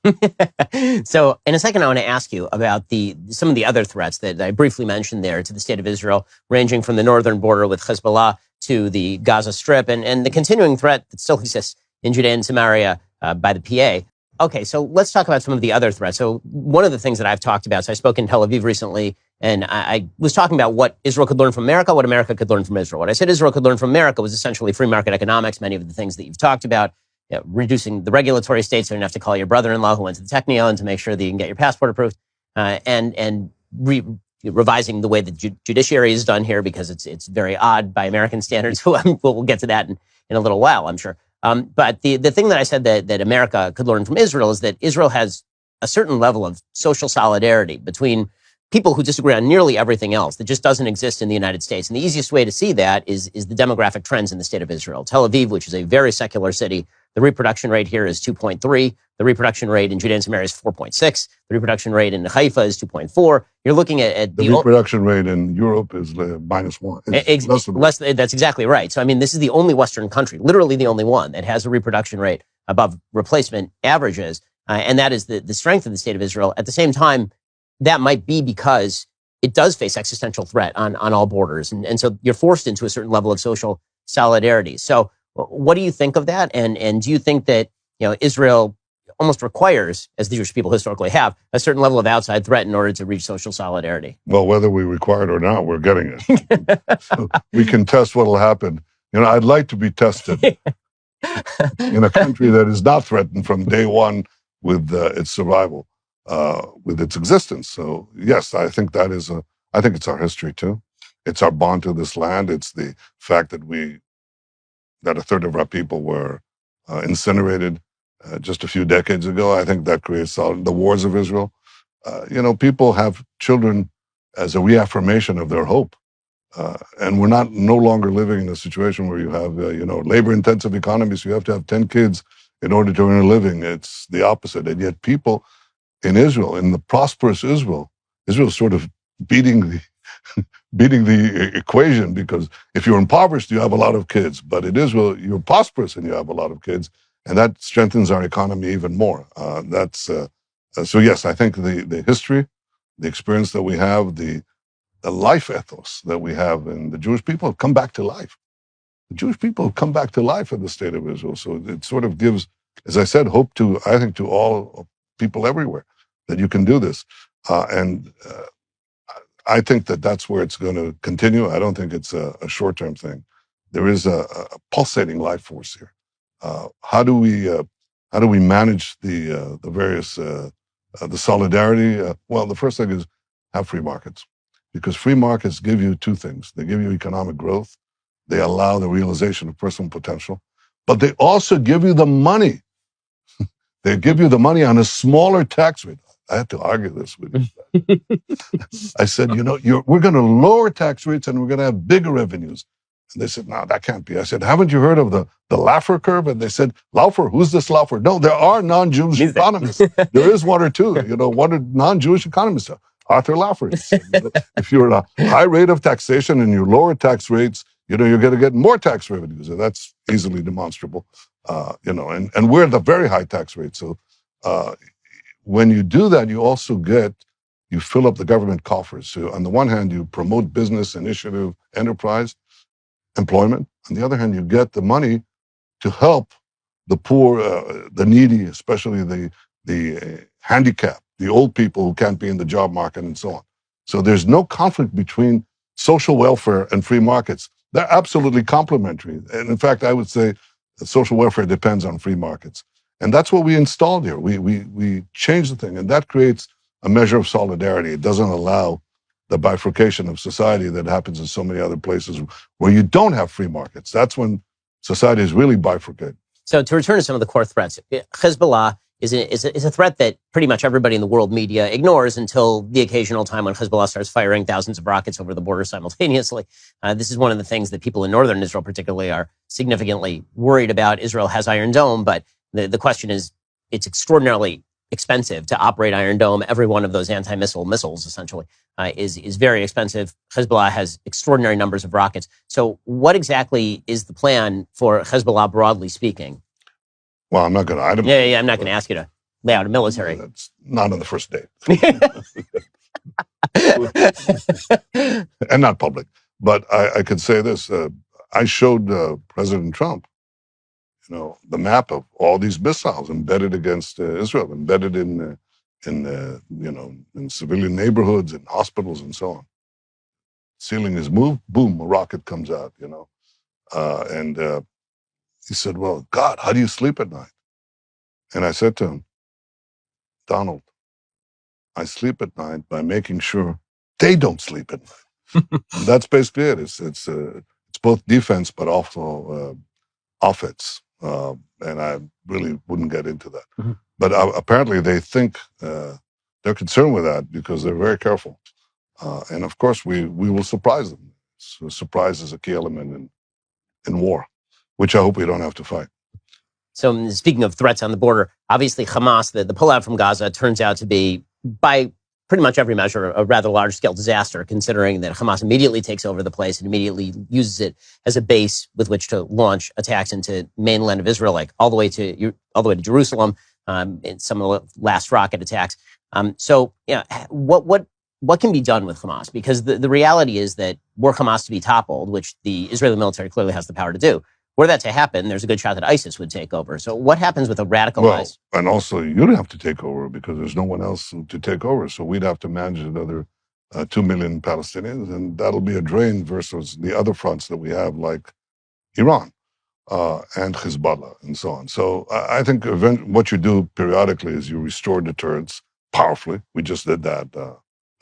So in a second, I want to ask you about some of the other threats that I briefly mentioned there to the state of Israel, ranging from the northern border with Hezbollah to the Gaza Strip and the continuing threat that still exists in Judea and Samaria by the PA. Okay, so let's talk about some of the other threats. So one of the things that I've talked about, so I spoke in Tel Aviv recently, and I was talking about what Israel could learn from America, what America could learn from Israel. What I said Israel could learn from America was essentially free market economics, many of the things that you've talked about, reducing the regulatory state so you don't have to call your brother-in-law who went to the Technion to make sure that you can get your passport approved, and revising the way the judiciary is done here because it's very odd by American standards. We'll get to that in a little while, I'm sure. But the thing that I said that America could learn from Israel is that Israel has a certain level of social solidarity between people who disagree on nearly everything else that just doesn't exist in the United States. And the easiest way to see that is the demographic trends in the state of Israel. Tel Aviv, which is a very secular city, the reproduction rate here is 2.3. The reproduction rate in Judea and Samaria is 4.6. The reproduction rate in Haifa is 2.4. You're looking at the reproduction rate in Europe is -1. Less. That's exactly right. So, I mean, this is the only Western country, literally the only one, that has a reproduction rate above replacement averages. And that is the strength of the state of Israel. At the same time, that might be because it does face existential threat on all borders. And so you're forced into a certain level of social solidarity. So what do you think of that? And do you think that, Israel almost requires, as the Jewish people historically have, a certain level of outside threat in order to reach social solidarity? Well, whether we require it or not, we're getting it. So we can test what will happen. I'd like to be tested in a country that is not threatened from day one with its survival, with its existence. So yes, I think I think it's our history too. It's our bond to this land. It's the fact that a third of our people were incinerated just a few decades ago. I think that creates the wars of Israel. People have children as a reaffirmation of their hope. And we're no longer living in a situation where you have, labor-intensive economies. You have to have 10 kids in order to earn a living. It's the opposite. And yet people in Israel, in the prosperous Israel is sort of beating the equation, because if you're impoverished, you have a lot of kids. But in Israel, you're prosperous and you have a lot of kids. And that strengthens our economy even more. So yes, I think the history, the experience that we have, the life ethos that we have, and the Jewish people have come back to life. The Jewish people have come back to life in the state of Israel. So it sort of gives, as I said, hope to, I think, to all people everywhere that you can do this. And I think that that's where it's going to continue. I don't think it's a short-term thing. There is a pulsating life force here. How do we manage the various the solidarity? Well, the first thing is have free markets, because free markets give you two things. They give you economic growth. They allow the realization of personal potential, but they also give you the money. They give you the money on a smaller tax rate. I had to argue this with you. I said, we're going to lower tax rates and we're going to have bigger revenues. And they said, no, that can't be. I said, haven't you heard of the Laffer curve? And they said, Laufer, who's this Laufer? No, there are non-Jewish economists. There is one or two, one non-Jewish economists. Arthur Laffer. If you're at a high rate of taxation and you lower tax rates, you're going to get more tax revenues. And that's easily demonstrable, and we're at a very high tax rate. So when you do that, you fill up the government coffers. So on the one hand, you promote business, initiative, enterprise, employment. On the other hand, you get the money to help the poor, the needy, especially the handicapped, the old people who can't be in the job market and so on. So there's no conflict between social welfare and free markets. They're absolutely complementary. And in fact, I would say that social welfare depends on free markets. And that's what we installed here. We changed the thing, and that creates a measure of solidarity. It doesn't allow the bifurcation of society that happens in so many other places where you don't have free markets. That's when society is really bifurcated. So to return to some of the core threats, Hezbollah is a threat that pretty much everybody in the world media ignores until the occasional time when Hezbollah starts firing thousands of rockets over the border simultaneously. This is one of the things that people in northern Israel particularly are significantly worried about. Israel has Iron Dome, but the question is, it's extraordinarily expensive to operate Iron Dome. Every one of those anti-missile missiles, essentially, is very expensive. Hezbollah has extraordinary numbers of rockets. So what exactly is the plan for Hezbollah, broadly speaking? Well, I'm not going to itemize. Yeah, I'm not going to ask you to lay out a military. That's not on the first date. And not public. But I could say this. I showed President Trump, the map of all these missiles embedded against Israel, embedded in civilian neighborhoods and hospitals and so on. Ceiling is moved, boom, a rocket comes out, and he said, well, God, how do you sleep at night? And I said to him, Donald, I sleep at night by making sure they don't sleep at night. And that's basically it. It's both defense, but also offense. And I really wouldn't get into that. Mm-hmm. But apparently they think they're concerned with that because they're very careful. And of course, we will surprise them. So surprise is a key element in war, which I hope we don't have to fight. So speaking of threats on the border, obviously Hamas, the pullout from Gaza turns out to be, by pretty much every measure, a rather large-scale disaster, considering that Hamas immediately takes over the place and immediately uses it as a base with which to launch attacks into mainland of Israel, like all the way to Jerusalem, in some of the last rocket attacks. What can be done with Hamas? Because the reality is that were Hamas to be toppled, which the Israeli military clearly has the power to do, were that to happen, there's a good shot that ISIS would take over. So what happens with a radicalized... Well, and also you'd have to take over because there's no one else to take over. So we'd have to manage another 2 million Palestinians, and that'll be a drain versus the other fronts that we have, like Iran and Hezbollah and so on. So I think what you do periodically is you restore deterrence powerfully. We just did that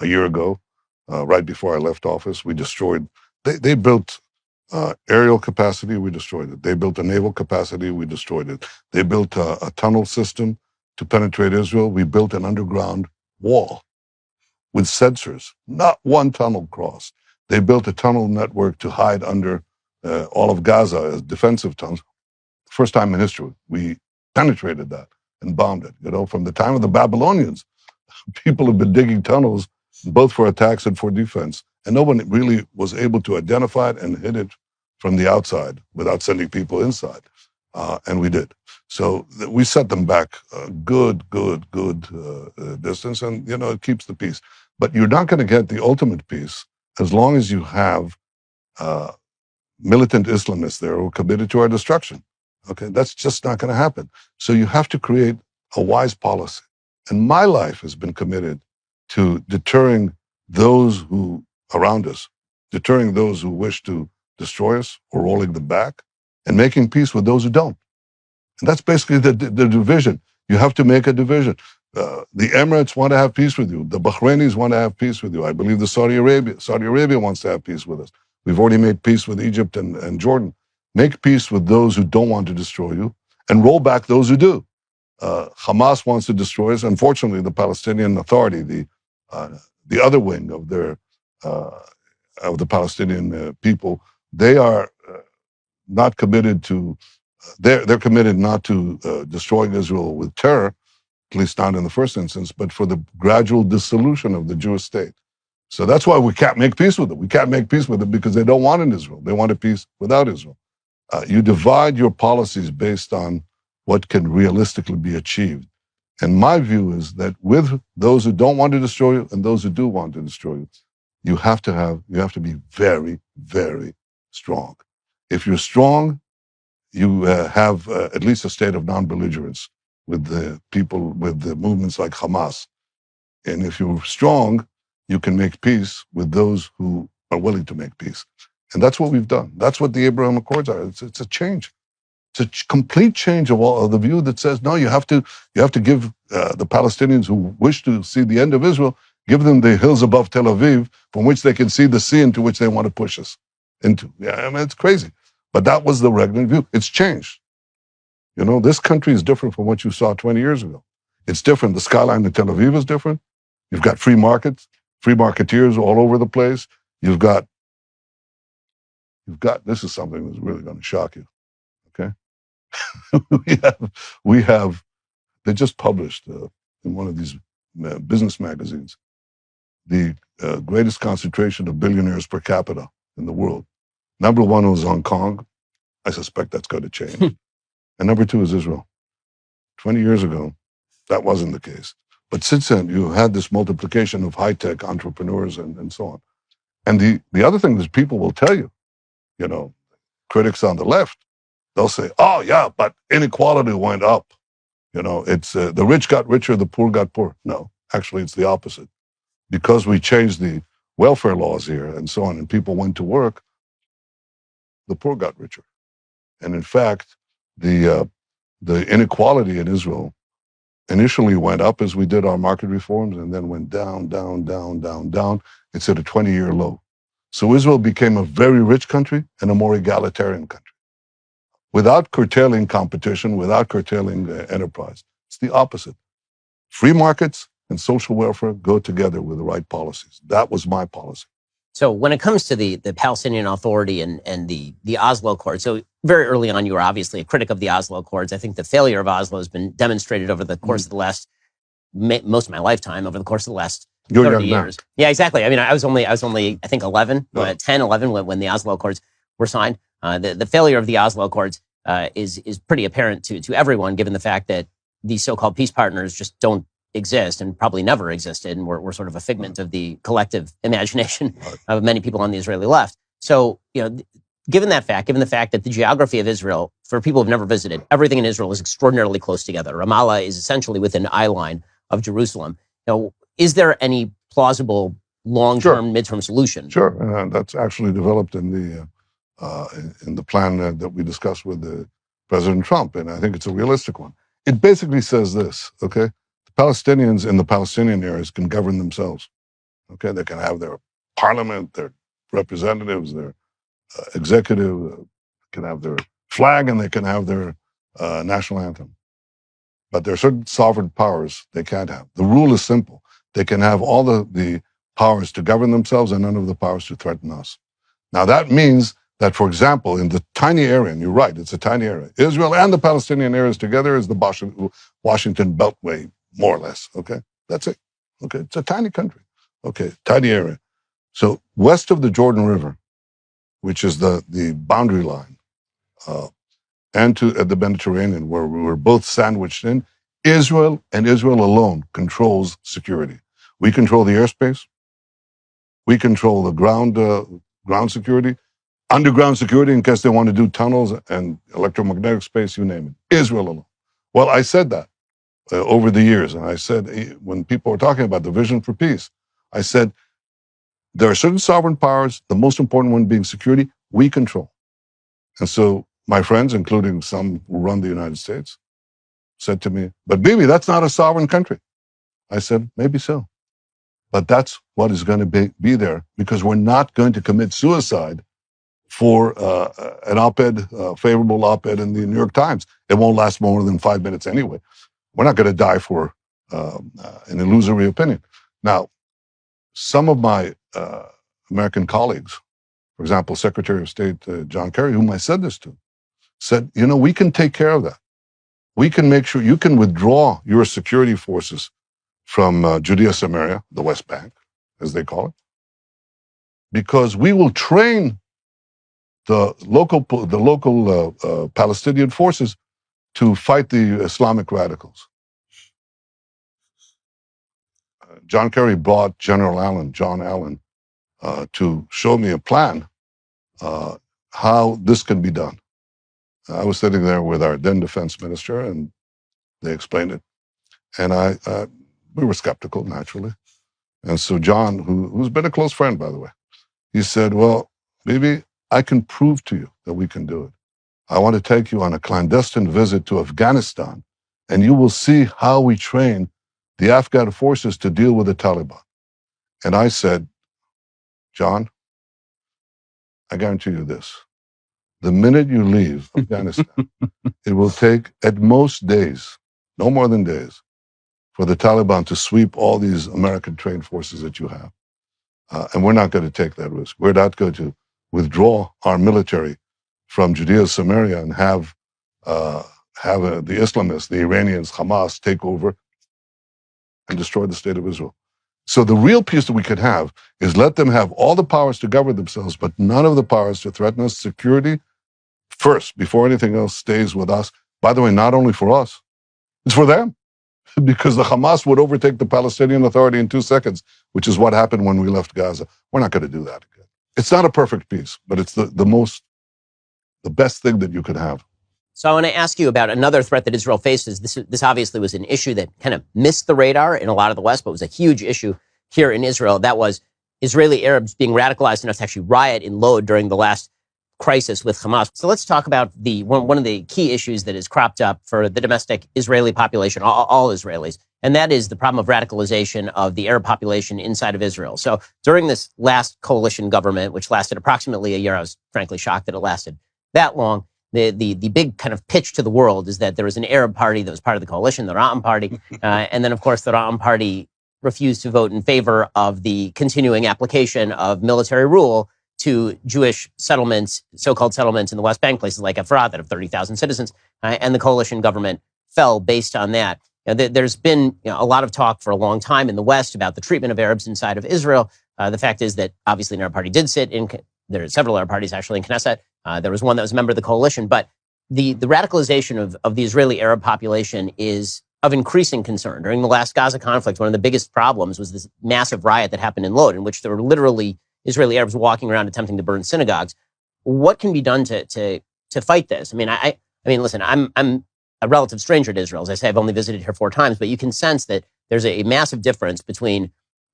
a year ago, right before I left office. We destroyed... They built... aerial capacity, we destroyed it. They built a naval capacity, we destroyed it. They built a tunnel system to penetrate Israel. We built an underground wall with sensors, not one tunnel crossed. They built a tunnel network to hide under all of Gaza as defensive tunnels. First time in history, we penetrated that and bombed it. From the time of the Babylonians, people have been digging tunnels both for attacks and for defense. And no one really was able to identify it and hit it from the outside without sending people inside. And we did. So we set them back a good distance, and, it keeps the peace. But you're not going to get the ultimate peace as long as you have militant Islamists there who are committed to our destruction. Okay, that's just not going to happen. So you have to create a wise policy. And my life has been committed to deterring those who around us, deterring those who wish to destroy us or rolling them back, and making peace with those who don't. And that's basically the division. You have to make a division. The Emirates want to have peace with you. The Bahrainis want to have peace with you. I believe the Saudi Arabia wants to have peace with us. We've already made peace with Egypt and Jordan. Make peace with those who don't want to destroy you and roll back those who do. Hamas wants to destroy us. Unfortunately, the Palestinian Authority, the other wing of the Palestinian people, they are not committed to. They're committed not to destroying Israel with terror, at least not in the first instance, but for the gradual dissolution of the Jewish state. So that's why we can't make peace with them. We can't make peace with them because they don't want an Israel. They want a peace without Israel. You divide your policies based on what can realistically be achieved. And my view is that with those who don't want to destroy you and those who do want to destroy you, you have to be very, very strong. If you're strong, you have at least a state of non-belligerence with the people, with the movements like Hamas. And if you're strong, you can make peace with those who are willing to make peace. And that's what we've done. That's what the Abraham Accords are. It's a change. It's a complete change of the view that says, no, you have to give the Palestinians who wish to see the end of Israel, give them the hills above Tel Aviv from which they can see the sea into which they want to push us into. Yeah, I mean, it's crazy. But that was the Reagan view. It's changed. You know, this country is different from what you saw 20 years ago. It's different. The skyline in Tel Aviv is different. You've got free markets, free marketeers all over the place. You've got, this is something that's really going to shock you, okay? we have, they just published in one of these business magazines, the greatest concentration of billionaires per capita in the world. Number one was Hong Kong. I suspect that's going to change. And number two is Israel. 20 years ago, that wasn't the case. But since then, you had this multiplication of high-tech entrepreneurs and so on. And the other thing is people will tell you, you know, critics on the left, they'll say, oh, yeah, but inequality went up. You know, it's the rich got richer, the poor got poor. No, actually, it's the opposite. Because we changed the welfare laws here and so on, and people went to work, the poor got richer. And in fact, the inequality in Israel initially went up as we did our market reforms and then went down, down, down, down, down. It's at a 20-year low. So Israel became a very rich country and a more egalitarian country without curtailing competition, without curtailing enterprise. It's the opposite. Free markets and social welfare go together with the right policies. That was my policy. So when it comes to the Palestinian Authority and the Oslo Accords, so very early on, you were obviously a critic of the Oslo Accords. I think the failure of Oslo has been demonstrated over the course of the last, most of my lifetime, over the course of the last 30 years. Man. Yeah, exactly. I mean, I was only I think 11, 10, 11 when the Oslo Accords were signed. The failure of the Oslo Accords is pretty apparent to everyone, given the fact that these so-called peace partners just don't exist and probably never existed, and we're sort of a figment of the collective imagination of many people on the Israeli left. So, you know, given the fact that the geography of Israel, for people who've never visited, everything in Israel is extraordinarily close together. Ramallah is essentially within an eye line of Jerusalem. Now, is there any plausible long-term, midterm solution? Sure, that's actually developed in the plan that we discussed with President Trump, and I think it's a realistic one. It basically says this, okay? Palestinians in the Palestinian areas can govern themselves. Okay, they can have their parliament, their representatives, their executive, can have their flag, and they can have their national anthem. But there are certain sovereign powers they can't have. The rule is simple. They can have all the powers to govern themselves and none of the powers to threaten us. Now that means that, for example, in the tiny area, and you're right, it's a tiny area, Israel and the Palestinian areas together is the Washington Beltway, more or less, okay? That's it, okay? It's a tiny country, okay, tiny area. So west of the Jordan River, which is the boundary line, and to the Mediterranean, where we were both sandwiched in, Israel and Israel alone controls security. We control the airspace. We control the ground security, underground security in case they want to do tunnels and electromagnetic space, you name it. Israel alone. Well, I said that over the years. And I said, when people were talking about the vision for peace, I said, there are certain sovereign powers, the most important one being security, we control. And so my friends, including some who run the United States, said to me, but Bibi, that's not a sovereign country. I said, maybe so. But that's what is going to be there, because we're not going to commit suicide for an op-ed, favorable op-ed in the New York Times. It won't last more than 5 minutes anyway. We're not going to die for an illusory opinion. Now, some of my American colleagues, for example, Secretary of State John Kerry, whom I said this to, said, we can take care of that. We can make sure you can withdraw your security forces from Judea, Samaria, the West Bank, as they call it, because we will train the local Palestinian forces to fight the Islamic radicals. John Kerry brought John Allen, to show me a plan how this can be done. I was sitting there with our then defense minister, and they explained it. And we were skeptical, naturally. And so John, who's been a close friend, by the way, he said, well, Bibi, I can prove to you that we can do it. I want to take you on a clandestine visit to Afghanistan, and you will see how we train the Afghan forces to deal with the Taliban. And I said, John, I guarantee you this. The minute you leave Afghanistan, it will take at most days, no more than days, for the Taliban to sweep all these American trained forces that you have. And we're not going to take that risk. We're not going to withdraw our military from Judea, Samaria, and have the Islamists, the Iranians, Hamas take over and destroy the state of Israel. So the real peace that we could have is let them have all the powers to govern themselves, but none of the powers to threaten us. Security first, before anything else, stays with us. By the way, not only for us, it's for them. Because the Hamas would overtake the Palestinian Authority in 2 seconds, which is what happened when we left Gaza. We're not going to do that again. It's not a perfect peace, but it's the best thing that you could have. So I want to ask you about another threat that Israel faces. This obviously was an issue that kind of missed the radar in a lot of the West, but was a huge issue here in Israel. That was Israeli Arabs being radicalized enough to actually riot in Lod during the last crisis with Hamas. So let's talk about one of the key issues that has cropped up for the domestic Israeli population, all Israelis, and that is the problem of radicalization of the Arab population inside of Israel. So during this last coalition government, which lasted approximately a year, I was frankly shocked that it lasted that long. The big kind of pitch to the world is that there was an Arab party that was part of the coalition, the Ra'am party, and then of course the Ra'am party refused to vote in favor of the continuing application of military rule to Jewish settlements, so-called settlements in the West Bank, places like Efrat that have 30,000 citizens, and the coalition government fell based on that. There's been a lot of talk for a long time in the West about the treatment of Arabs inside of Israel. The fact is that obviously an Arab party did sit in, there are several Arab parties actually in Knesset. There was one that was a member of the coalition, but the radicalization of the Israeli Arab population is of increasing concern. During the last Gaza conflict, one of the biggest problems was this massive riot that happened in Lod, in which there were literally Israeli Arabs walking around attempting to burn synagogues. What can be done to fight this? I mean, listen, I'm a relative stranger to Israel. As I say, I've only visited here 4 times, but you can sense that there's a massive difference between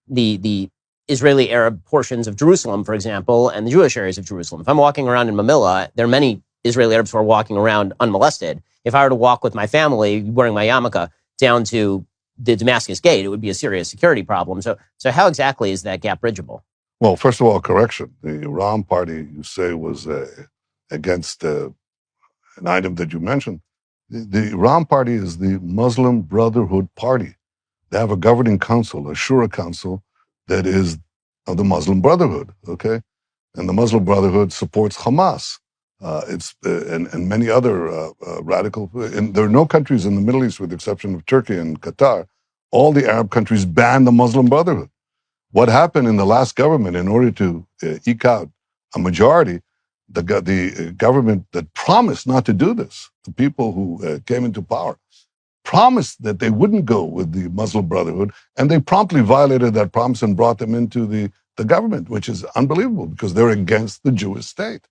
the Israeli Arab portions of Jerusalem, for example, and the Jewish areas of Jerusalem. If I'm walking around in Mamilla, there are many Israeli Arabs who are walking around unmolested. If I were to walk with my family wearing my yarmulke down to the Damascus Gate, it would be a serious security problem. So how exactly is that gap bridgeable? Well, first of all, correction. The Ra'am party, you say, was against an item that you mentioned. The Ra'am party is the Muslim Brotherhood Party. They have a governing council, a Shura council, that is of the Muslim Brotherhood, okay? And the Muslim Brotherhood supports Hamas. And many other radical, and there are no countries in the Middle East, with the exception of Turkey and Qatar, all the Arab countries banned the Muslim Brotherhood. What happened in the last government, in order to eke out a majority, the government that promised not to do this, the people who came into power, promised that they wouldn't go with the Muslim Brotherhood, and they promptly violated that promise and brought them into the government, which is unbelievable because they're against the Jewish state.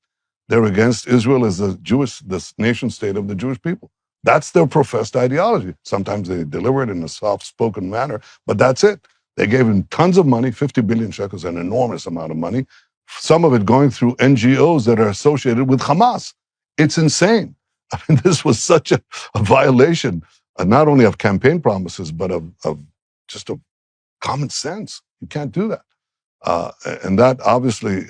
They're against Israel as the nation state of the Jewish people. That's their professed ideology. Sometimes they deliver it in a soft-spoken manner, but that's it. They gave him tons of money, 50 billion shekels, an enormous amount of money, some of it going through NGOs that are associated with Hamas. It's insane. I mean, this was such a violation, not only of campaign promises, but of just a common sense. You can't do that. And that obviously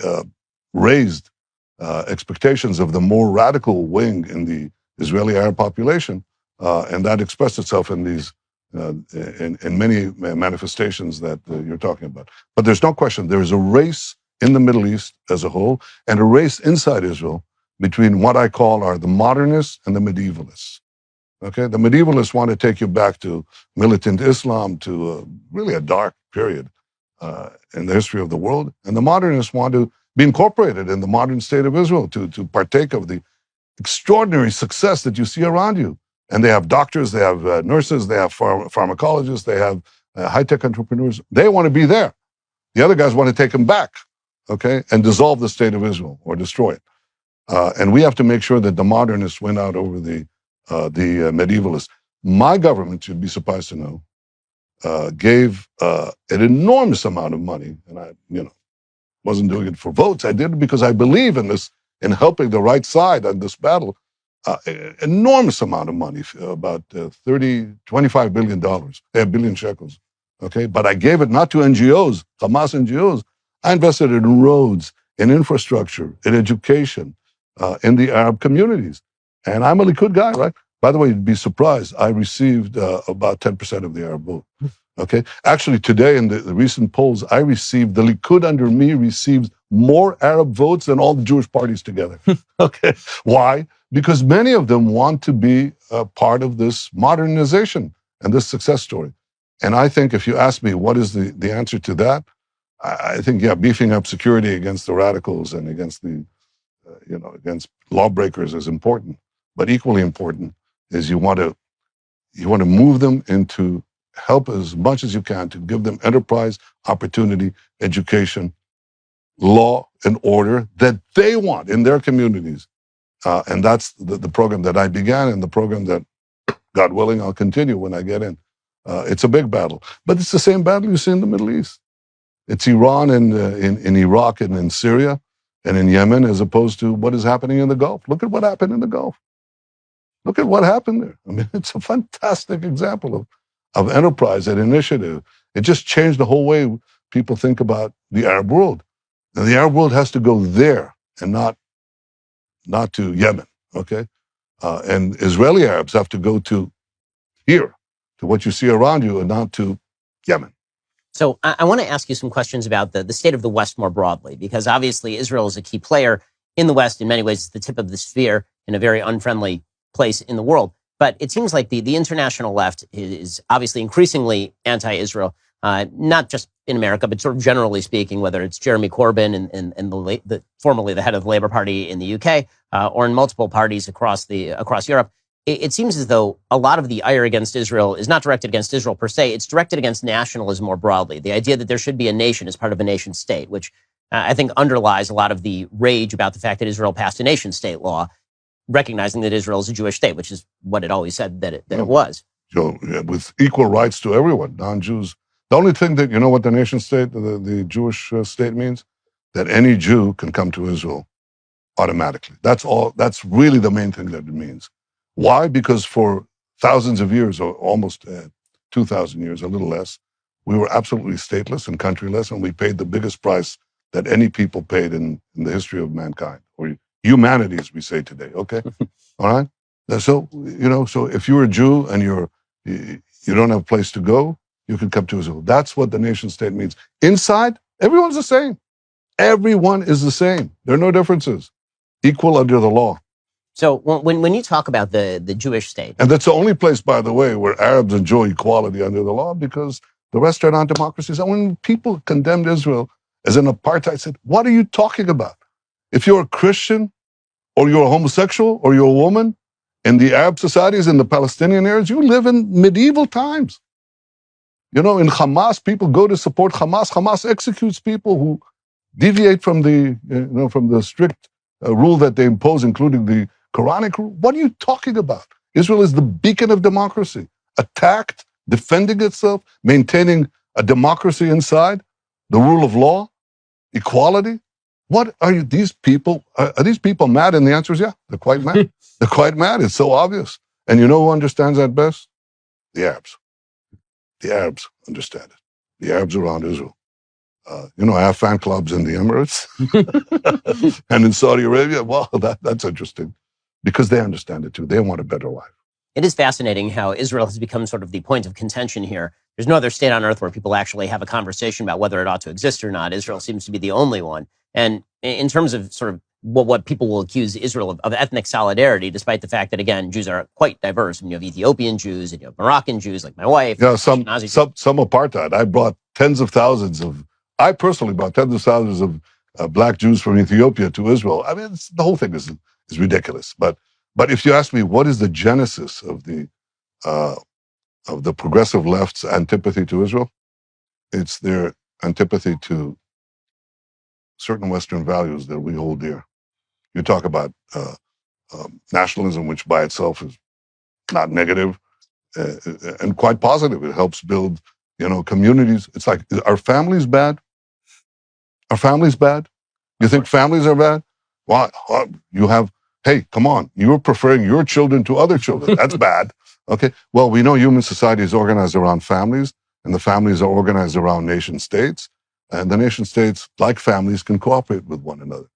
raised expectations of the more radical wing in the Israeli Arab population, and that expressed itself in these in many manifestations that you're talking about. But there's no question there is a race in the Middle East as a whole, and a race inside Israel between what I call are the modernists and the medievalists. Okay, the medievalists want to take you back to militant Islam, to really a dark period in the history of the world, and the modernists want to be incorporated in the modern state of Israel, to partake of the extraordinary success that you see around you. And they have doctors, they have nurses, they have pharmacologists, they have high-tech entrepreneurs. They want to be there. The other guys want to take them back, okay, and dissolve the state of Israel or destroy it. And we have to make sure that the modernists win out over the medievalists. My government, you'd be surprised to know, gave an enormous amount of money, and I, wasn't doing it for votes. I did it because I believe in this, in helping the right side on this battle. Enormous amount of money, about $25 billion shekels. Okay, but I gave it not to NGOs, Hamas NGOs. I invested it in roads, in infrastructure, in education, in the Arab communities. And I'm a Likud guy, right? By the way, you'd be surprised. I received about 10% of the Arab vote. Okay, actually today in the recent polls, the Likud under me received more Arab votes than all the Jewish parties together. Okay, why? Because many of them want to be a part of this modernization and this success story. And I think if you ask me what is the answer to that, I think, beefing up security against the radicals and against the, against lawbreakers is important. But equally important is you want to move them into help as much as you can to give them enterprise, opportunity, education, law and order that they want in their communities. And that's the program that I began, and the program that, God willing, I'll continue when I get in. It's a big battle. But it's the same battle you see in the Middle East. It's Iran and in Iraq and in Syria and in Yemen, as opposed to what is happening in the Gulf. Look at what happened in the Gulf. Look at what happened there. I mean, it's a fantastic example of enterprise and initiative. It just changed the whole way people think about the Arab world. And the Arab world has to go there and not to Yemen, okay? And Israeli Arabs have to go to here, to what you see around you, and not to Yemen. So I want to ask you some questions about the state of the West more broadly, because obviously Israel is a key player in the West. In many ways, it's the tip of the sphere in a very unfriendly place in the world. But it seems like the international left is obviously increasingly anti-Israel, not just in America, but sort of generally speaking, whether it's Jeremy Corbyn and formerly the head of the Labour Party in the UK, or in multiple parties across Europe. It seems as though a lot of the ire against Israel is not directed against Israel per se. It's directed against nationalism more broadly. The idea that there should be a nation as part of a nation state, which I think underlies a lot of the rage about the fact that Israel passed a nation state law, recognizing that Israel is a Jewish state, which is what it always said that it was. So, with equal rights to everyone, non-Jews. The only thing that, what the nation state, the Jewish state means? That any Jew can come to Israel automatically. That's all. That's really the main thing that it means. Why? Because for thousands of years, or almost 2,000 years, a little less, we were absolutely stateless and countryless, and we paid the biggest price that any people paid in the history of mankind, or humanity, as we say today, okay? All right? So, so if you're a Jew and you don't have a place to go, you can come to Israel. That's what the nation state means. Inside, everyone's the same. Everyone is the same. There are no differences. Equal under the law. So when you talk about the Jewish state... And that's the only place, by the way, where Arabs enjoy equality under the law, because the rest are not democracies. And when people condemned Israel as an apartheid, said, what are you talking about? If you're a Christian, or you're a homosexual, or you're a woman, In the Arab societies, in the Palestinian areas, you live in medieval times. You know, in Hamas, people go to support Hamas. Hamas executes people who deviate from the strict rule that they impose, including the Quranic rule. What are you talking about? Israel is the beacon of democracy, attacked, defending itself, maintaining a democracy inside, the rule of law, equality. What are these people? Are these people mad? And the answer is yeah, they're quite mad. They're quite mad. It's so obvious. And you know who understands that best? The Arabs. The Arabs understand it. The Arabs around Israel. You know, I have fan clubs in the Emirates and in Saudi Arabia. Well, that's interesting because they understand it too. They want a better life. It is fascinating how Israel has become sort of the point of contention here. There's no other state on earth where people actually have a conversation about whether it ought to exist or not. Israel seems to be the only one. And in terms of sort of what people will accuse Israel of ethnic solidarity, despite the fact that, again, Jews are quite diverse. I mean, you have Ethiopian Jews and you have Moroccan Jews, like my wife. Yeah, some apartheid. I personally brought tens of thousands of black Jews from Ethiopia to Israel. I mean, the whole thing is ridiculous. But if you ask me, what is the genesis of the progressive left's antipathy to Israel? It's their antipathy to certain Western values that we hold dear. You talk about nationalism, which by itself is not negative and quite positive. It helps build, communities. It's like, are families bad? Are families bad? You think families are bad? Well, hey, come on. You're preferring your children to other children. That's bad. Okay. Well, we know human society is organized around families, and the families are organized around nation states. And the nation states, like families, can cooperate with one another.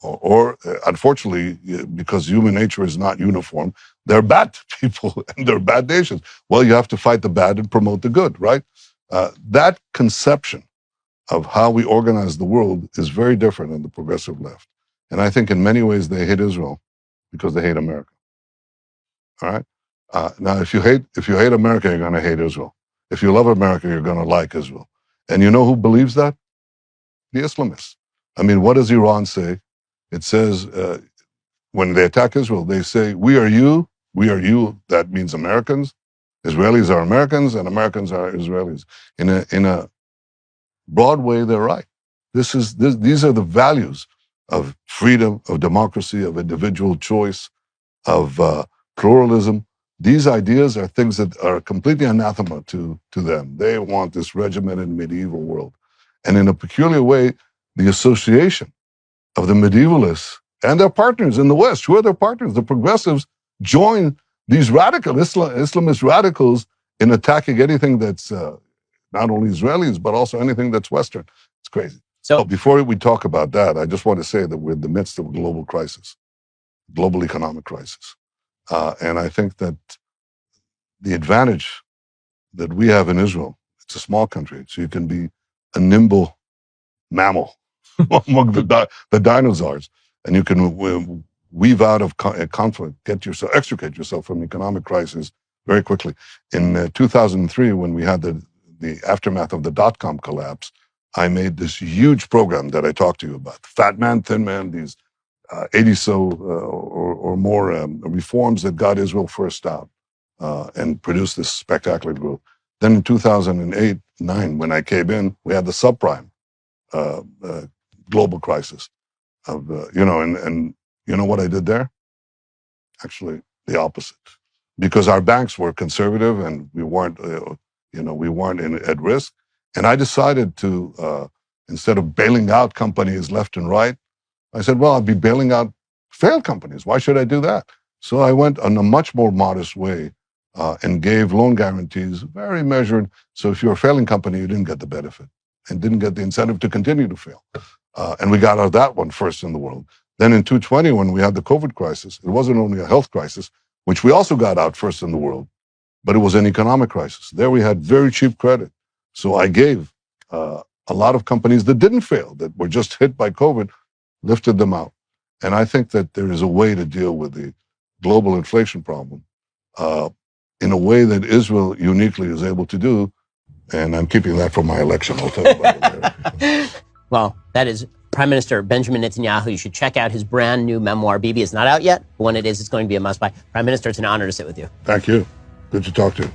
Or unfortunately, because human nature is not uniform, they're bad people and they're bad nations. Well, you have to fight the bad and promote the good, right? That conception of how we organize the world is very different in the progressive left. And I think in many ways they hate Israel because they hate America. All right? Now, if you hate America, you're going to hate Israel. If you love America, you're going to like Israel. And you know who believes that? The Islamists. I mean, what does Iran say? It says, when they attack Israel, they say, we are you. That means Americans. Israelis are Americans, and Americans are Israelis. In a broad way, they're right. These are the values of freedom, of democracy, of individual choice, of pluralism. These ideas are things that are completely anathema to them. They want this regimented medieval world. And in a peculiar way, the association of the medievalists and their partners in the West, who are their partners, the progressives, join these radical Islamist radicals in attacking anything that's not only Israelis, but also anything that's Western. It's crazy. So before we talk about that, I just want to say that we're in the midst of a global crisis, global economic crisis. And I think that the advantage that we have in Israel, it's a small country, so you can be a nimble mammal among the dinosaurs, and you can weave out of conflict, extricate yourself from economic crisis very quickly. In 2003, when we had the aftermath of the dot-com collapse, I made this huge program that I talked to you about. Fat man, thin man, these 80 or more reforms that got Israel first out and produced this spectacular growth. Then in 2008-9, when I came in, we had the subprime global crisis and you know what I did there? Actually, the opposite, because our banks were conservative and we weren't at risk. And I decided to, instead of bailing out companies left and right, I said, well, I'll be bailing out failed companies. Why should I do that? So I went in a much more modest way and gave loan guarantees, very measured. So if you're a failing company, you didn't get the benefit and didn't get the incentive to continue to fail. And we got out of that one first in the world. Then in 2020, when we had the COVID crisis, it wasn't only a health crisis, which we also got out first in the world, but it was an economic crisis. There we had very cheap credit. So I gave a lot of companies that didn't fail, that were just hit by COVID, lifted them out. And I think that there is a way to deal with the global inflation problem in a way that Israel uniquely is able to do. And I'm keeping that for my election. I'll tell you about it later. Well, that is Prime Minister Benjamin Netanyahu. You should check out his brand new memoir, Bibi. It's not out yet, but when it is, it's going to be a must-buy. Prime Minister, it's an honor to sit with you. Thank you. Good to talk to you.